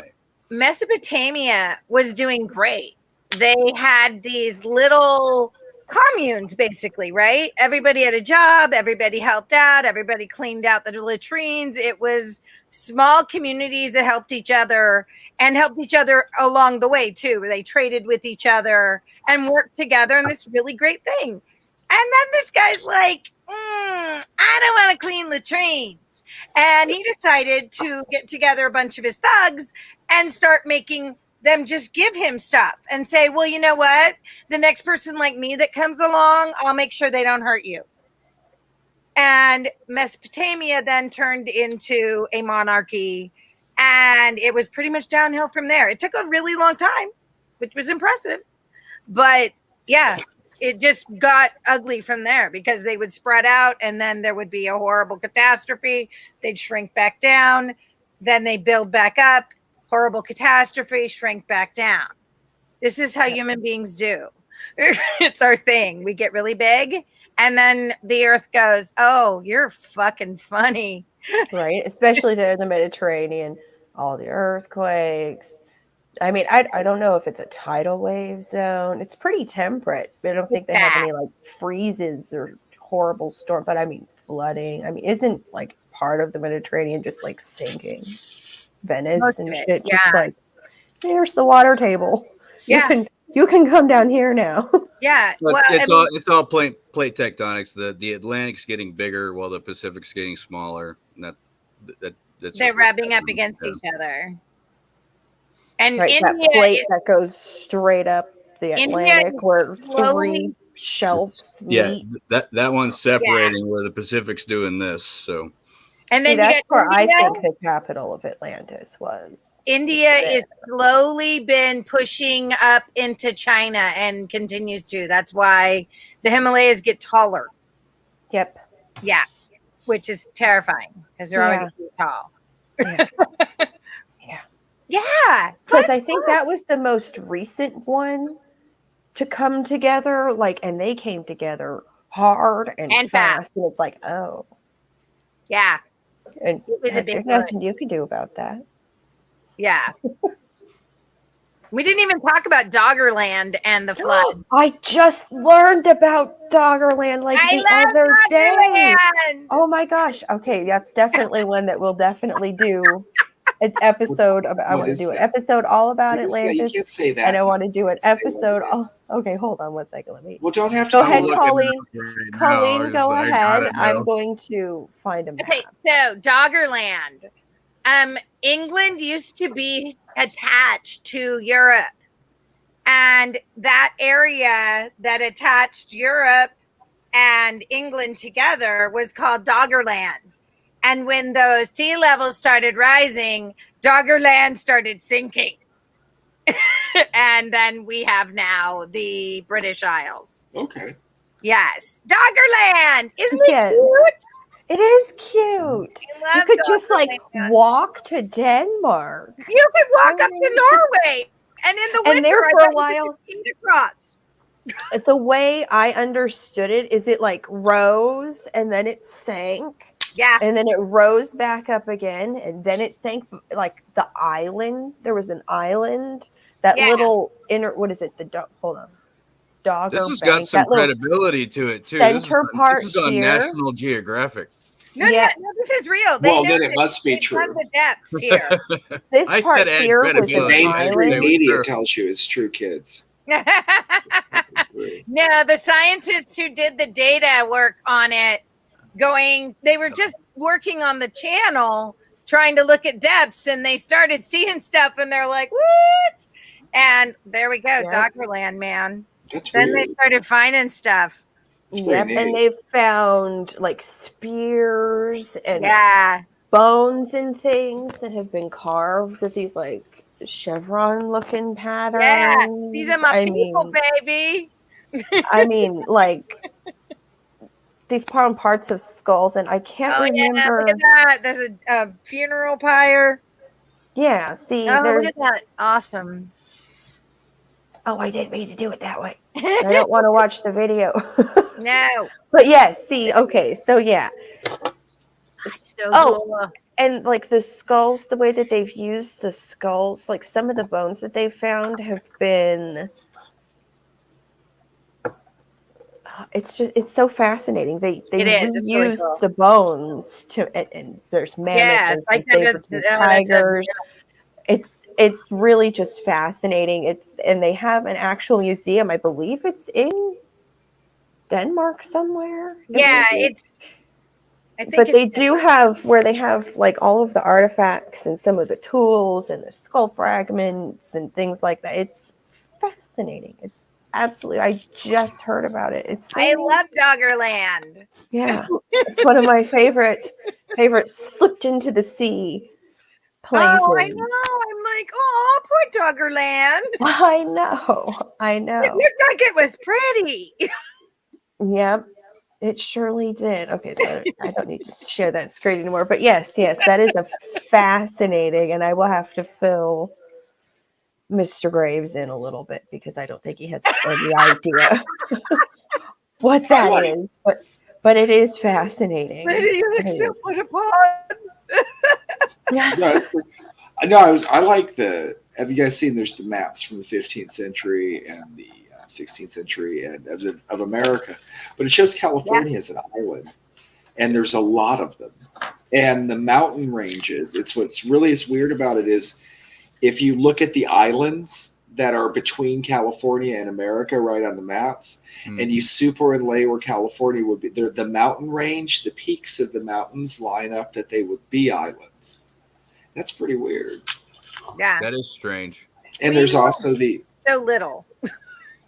Mesopotamia was doing great. They had these little communes, basically, right? Everybody had a job, everybody helped out, everybody cleaned out the latrines. It was small communities that helped each other and helped each other along the way, too. They traded with each other and worked together in this really great thing. And then this guy's like, I don't want to clean latrines. And he decided to get together a bunch of his thugs and start making them just give him stuff and say, well, you know what? The next person like me that comes along, I'll make sure they don't hurt you. And Mesopotamia then turned into a monarchy, and it was pretty much downhill from there. It took a really long time, which was impressive. But yeah, it just got ugly from there because they would spread out and then there would be a horrible catastrophe. They'd shrink back down. Then they build back up. Horrible catastrophe, shrink back down. This is how human beings do. It's our thing. We get really big and then the earth goes, oh, you're fucking funny. Right? Especially there in the Mediterranean, all the earthquakes. I mean, I don't know if it's a tidal wave zone. It's pretty temperate. I don't think they have any like freezes or horrible storm, but I mean flooding. I mean, isn't like part of the Mediterranean just like sinking? Venice Most and of it, shit, yeah. just like here's the water table. Yeah. You can come down here now. Yeah. But Well, it's all plate tectonics. The Atlantic's getting bigger while the Pacific's getting smaller. And that's they're just rubbing up against each other. And Right, India that plate that goes straight up the Atlantic is where slowly- three shelves yeah, meet. that one's separating where the Pacific's doing this. So and See, then you that's get where I India. think the capital of Atlantis was. India is slowly been pushing up into China and continues to. That's why the Himalayas get taller. Yep. Yeah, which is terrifying because they're already too tall. Yeah. Yeah, Because I think that was the most recent one to come together, like, and they came together hard and fast. And it's like, oh. Yeah. And it was a big there's nothing you can do about that. Yeah. We didn't even talk about Doggerland and the flood. I just learned about Doggerland like the other day. Oh my gosh. Okay, that's definitely one that we'll definitely do an episode about. I want to do an episode all about Atlantis. You can't say that. And I want to do an episode. Okay, hold on one second. Let me. Well, don't have to. Go ahead, Colleen. Right Colleen, go ahead. now. I'm going to find a map. Okay, so Doggerland. England used to be attached to Europe, and that area that attached Europe and England together was called Doggerland. And when the sea levels started rising, Doggerland started sinking. And then we have now the British Isles. Okay. Yes, Doggerland. Isn't it Yes. cute? It is cute. You could just like walk to Denmark. You could walk up to Norway, and in the winter, And there I for a bet you while- could skate across. The way I understood it is it like rose and then it sank. Yeah. And then it rose back up again, and then it sank like the island. There was an island, that little inner. What is it? Hold on, Dogger This has Bank, got some that little credibility to it too. center part this is on here. National Geographic. No, this is real. Well, then it must be true. The depths here. This I part said add here was an credibility. Mainstream island. media tells you it's true, kids. No, the scientists who did the data work on it, they were just working on the channel, trying to look at depths, and they started seeing stuff, and they're like, what? And there we go, Yep. Doggerland, man. That's Then weird. they started finding stuff. It's pretty Yep, and neat. they've found like spears and Yeah. bones and things that have been carved with these like chevron looking patterns. Yeah. These are my I people, mean, baby. like they've found parts of skulls, and I can't Oh, yeah. remember. Look at that. There's a funeral pyre. Yeah, see, Oh, there's. look at that. Awesome. Oh, I didn't mean to do it that way. I don't want to watch the video. No. But yes, see, okay, so yeah. So Oh, cool. and like the skulls, the way that they've used the skulls, like some of the bones that they've found have been. It's so fascinating. They It is. It's really reused cool. the bones to, and there's mammoths, Yeah, there's it's like saber-toothed tigers. It's really just fascinating. And they have an actual museum. I believe it's in Denmark somewhere. Yeah, But they do have where they have like all of the artifacts and some of the tools and the skull fragments and things like that. It's fascinating. It's absolutely. I just heard about it. I love Doggerland. Yeah, it's one of my favorite slipped into the sea places. Oh, I know. I'm like, oh, poor Doggerland. I know. It looked like it was pretty. Yep, it surely did. Okay, so I don't need to share that screen anymore. But yes, that is a fascinating, and I will have to fill Mr. Graves in a little bit because I don't think he has any idea what that is. But it is fascinating. You look so put upon. I like the. Have you guys seen? There's the maps from the 15th century and the 16th century and of America, but it shows California as an island, and there's a lot of them. And the mountain ranges. It's what's really is weird about it is if you look at the islands that are between California and America, right on the maps, and you superinlay where California would be, the mountain range, the peaks of the mountains line up that they would be islands. That's pretty weird. Yeah. That is strange. And there's also so little.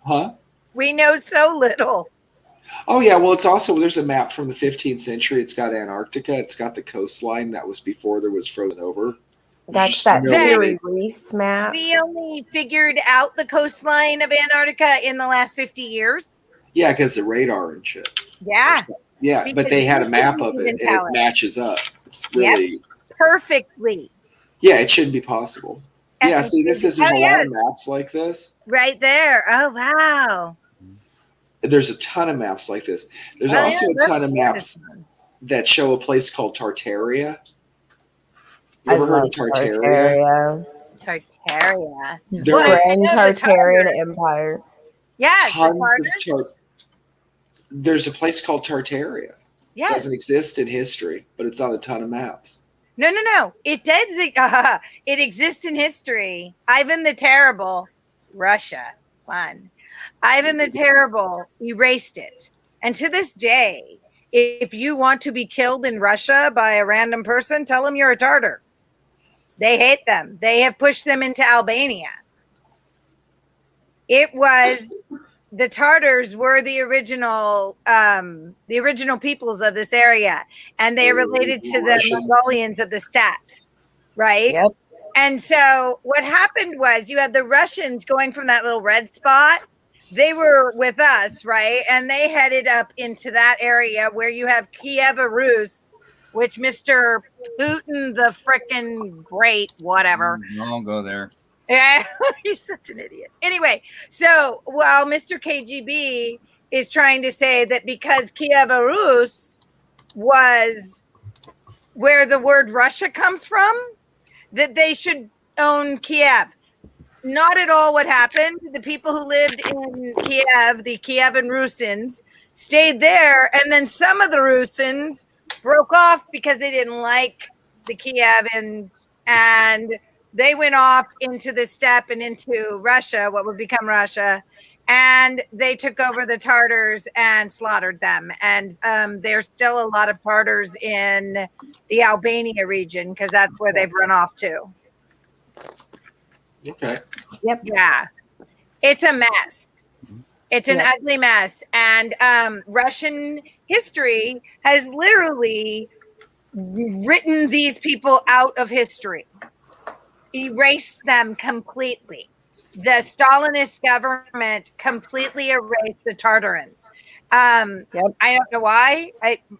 Huh? We know so little. Oh yeah, well there's a map from the 15th century. It's got Antarctica. It's got the coastline that was before there was frozen over. That's that Mary Reese map. We only figured out the coastline of Antarctica in the last 50 years. Yeah, because the radar and shit. Yeah. Yeah, because but they had a map of it, and it matches up. It's really perfectly. Yeah, it shouldn't be possible. Yeah, see, there's a lot of maps like this. Right there. Oh, wow. There's a ton of maps like this. There's also a ton of maps that show a place called Tartaria. You ever heard of Tartaria? Tartaria. The Grand Tartarian Empire. Yes. There's a place called Tartaria. Yes. It doesn't exist in history, but it's on a ton of maps. No. It does. It exists in history. Ivan the Terrible, Russia, fun. Ivan the Terrible erased it. And to this day, if you want to be killed in Russia by a random person, tell them you're a Tartar. They hate them. They have pushed them into Albania. It was the Tartars were the original peoples of this area, and they are related to the Mongolians of the steppes, right? Yep. And so what happened was you had the Russians going from that little red spot. They were with us, right? And they headed up into that area where you have Kiev Rus, which Mr. Putin, the frickin' great, whatever. Don't go there. Yeah, he's such an idiot. Anyway, so while Mr. KGB is trying to say that because Kiev Rus was where the word Russia comes from, that they should own Kiev. Not at all what happened. The people who lived in Kiev, the Kievan Rusins, stayed there, and then some of the Rusins broke off because they didn't like the Kievans, and they went off into the steppe and into Russia, what would become Russia, and they took over the Tartars and slaughtered them. And there's still a lot of Tartars in the Albania region because that's where they've run off to. Okay. Yep. Yeah, it's a mess. It's an Yep. ugly mess. And Russian history has literally written these people out of history, erased them completely. The Stalinist government completely erased the Tartars. Yep. I don't know why.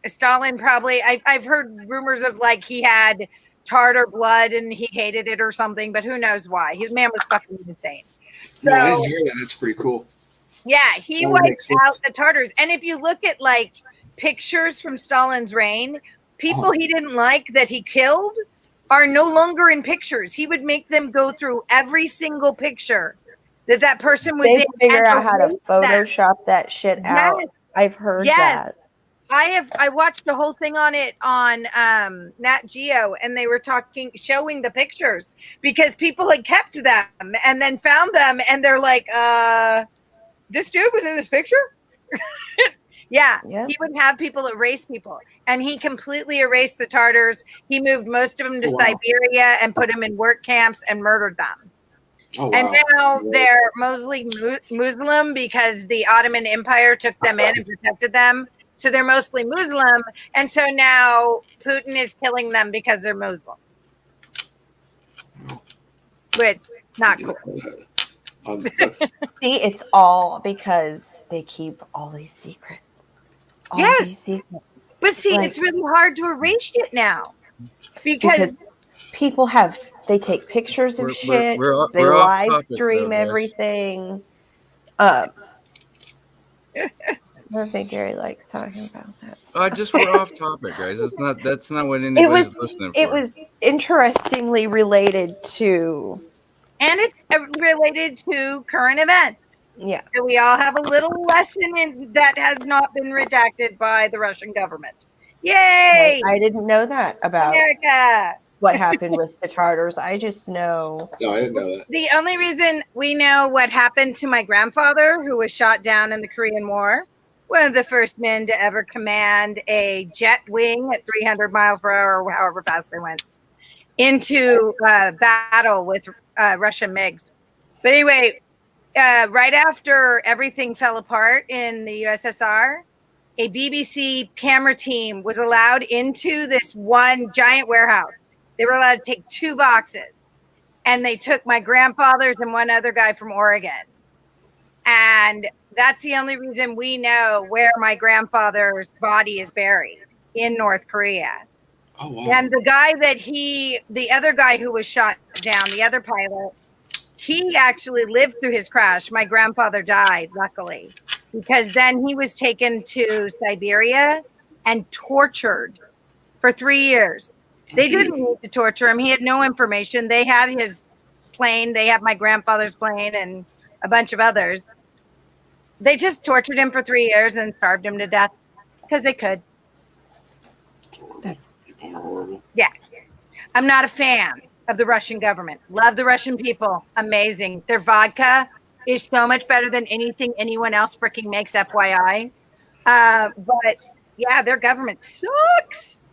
Stalin probably, I've heard rumors of like he had Tartar blood and he hated it or something, but who knows why. His man was fucking insane. So, No, I didn't hear that. That's pretty cool. yeah, he That wiped makes sense. out the Tartars. And if you look at like pictures from Stalin's reign, people he didn't like that he killed are no longer in pictures. He would make them go through every single picture that person was They in. figure and out how to erase them. Photoshop that shit out. Yes. I've heard Yes. that. I watched the whole thing on it on Nat Geo, and they were showing the pictures because people had kept them and then found them, and they're like, this dude was in this picture. Yeah, Yeah. he would have people erase people, and he completely erased the Tartars. He moved most of them to Oh, wow. Siberia and put them in work camps and murdered them. Oh, And wow. now they're mostly Muslim because the Ottoman Empire took them in and protected them. So they're mostly Muslim. And so now Putin is killing them because they're Muslim. Which, not cool. That's, See, it's all because they keep all these secrets. All Yes. these secrets. But see, Like- it's really hard to erase it now. Because people they take pictures of shit. They we're off live topic, stream though, guys. everything. I don't think Gary likes talking about that stuff. We're off topic, guys. That's not what anybody's listening for. It was interestingly related to, and it's related to current events. yeah. So we all have a little lesson that has not been redacted by the Russian government. Yay! I didn't know that about America. what happened with the Tartars. I just know. no, I didn't know that. The only reason we know what happened to my grandfather, who was shot down in the Korean War, one of the first men to ever command a jet wing at 300 miles per hour, or however fast they went, into battle with Russian MiGs. But anyway, right after everything fell apart in the USSR, a BBC camera team was allowed into this one giant warehouse. They were allowed to take 2 boxes, and they took my grandfather's and one other guy from Oregon. And that's the only reason we know where my grandfather's body is buried, in North Korea. Oh, wow. And the guy the other guy who was shot down, the other pilot, he actually lived through his crash. My grandfather died, luckily, because then he was taken to Siberia and tortured for 3 years. They didn't need to torture him. He had no information. They had his plane. They had my grandfather's plane and a bunch of others. They just tortured him for 3 years and starved him to death because they could. That's People are horrible. Yeah. I'm not a fan of the Russian government. Love the Russian people. Amazing. Their vodka is so much better than anything anyone else freaking makes, FYI. But yeah, their government sucks.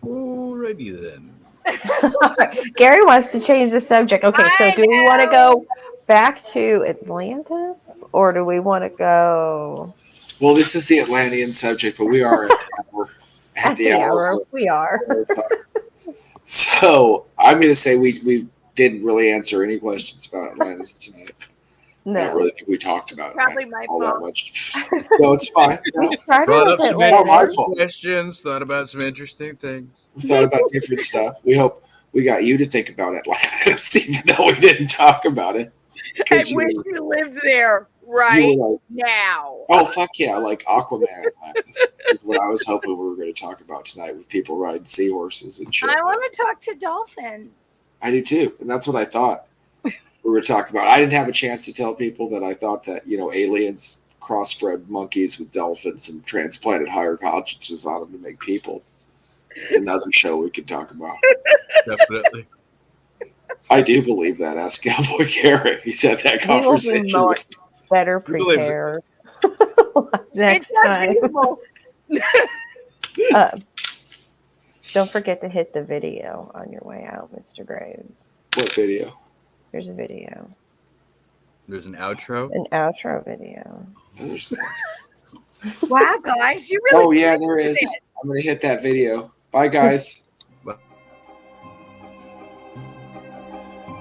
Alrighty then. Gary wants to change the subject. Okay, so do we want to go back to Atlantis, or do we want to go Well, this is the Atlantean subject, but we are at the hour. We are. So I'm going to say we didn't really answer any questions about Atlantis tonight. I don't No. really think we talked about Probably it my all that fault. much. No, it's fine. No, We started Brought with up some Atlantis. my interesting fault. questions. Thought about some interesting things. we thought about different stuff. We hope we got you to think about Atlantis, even though we didn't talk about it. I Because wish you lived there you right were like, now. oh, fuck yeah, like Aquaman Atlantis is what I was hoping we were going to talk about tonight with people riding seahorses and shit. I want to talk to dolphins. I do too, and that's what I thought we were talking about. I didn't have a chance to tell people that I thought that, aliens crossbred monkeys with dolphins and transplanted higher consciousness on them to make people. It's another show we could talk about. Definitely. I do believe that. Ask Cowboy Garrett. He's had that We will be conversation with. better We believe it. prepare next It's time. unbeatable. Don't forget to hit the video on your way out, Mr. Graves. What video? There's a video, There's an outro. an outro video. Oh, there's Wow, guys, you really. oh yeah, there is. I'm gonna hit that video. Bye, guys.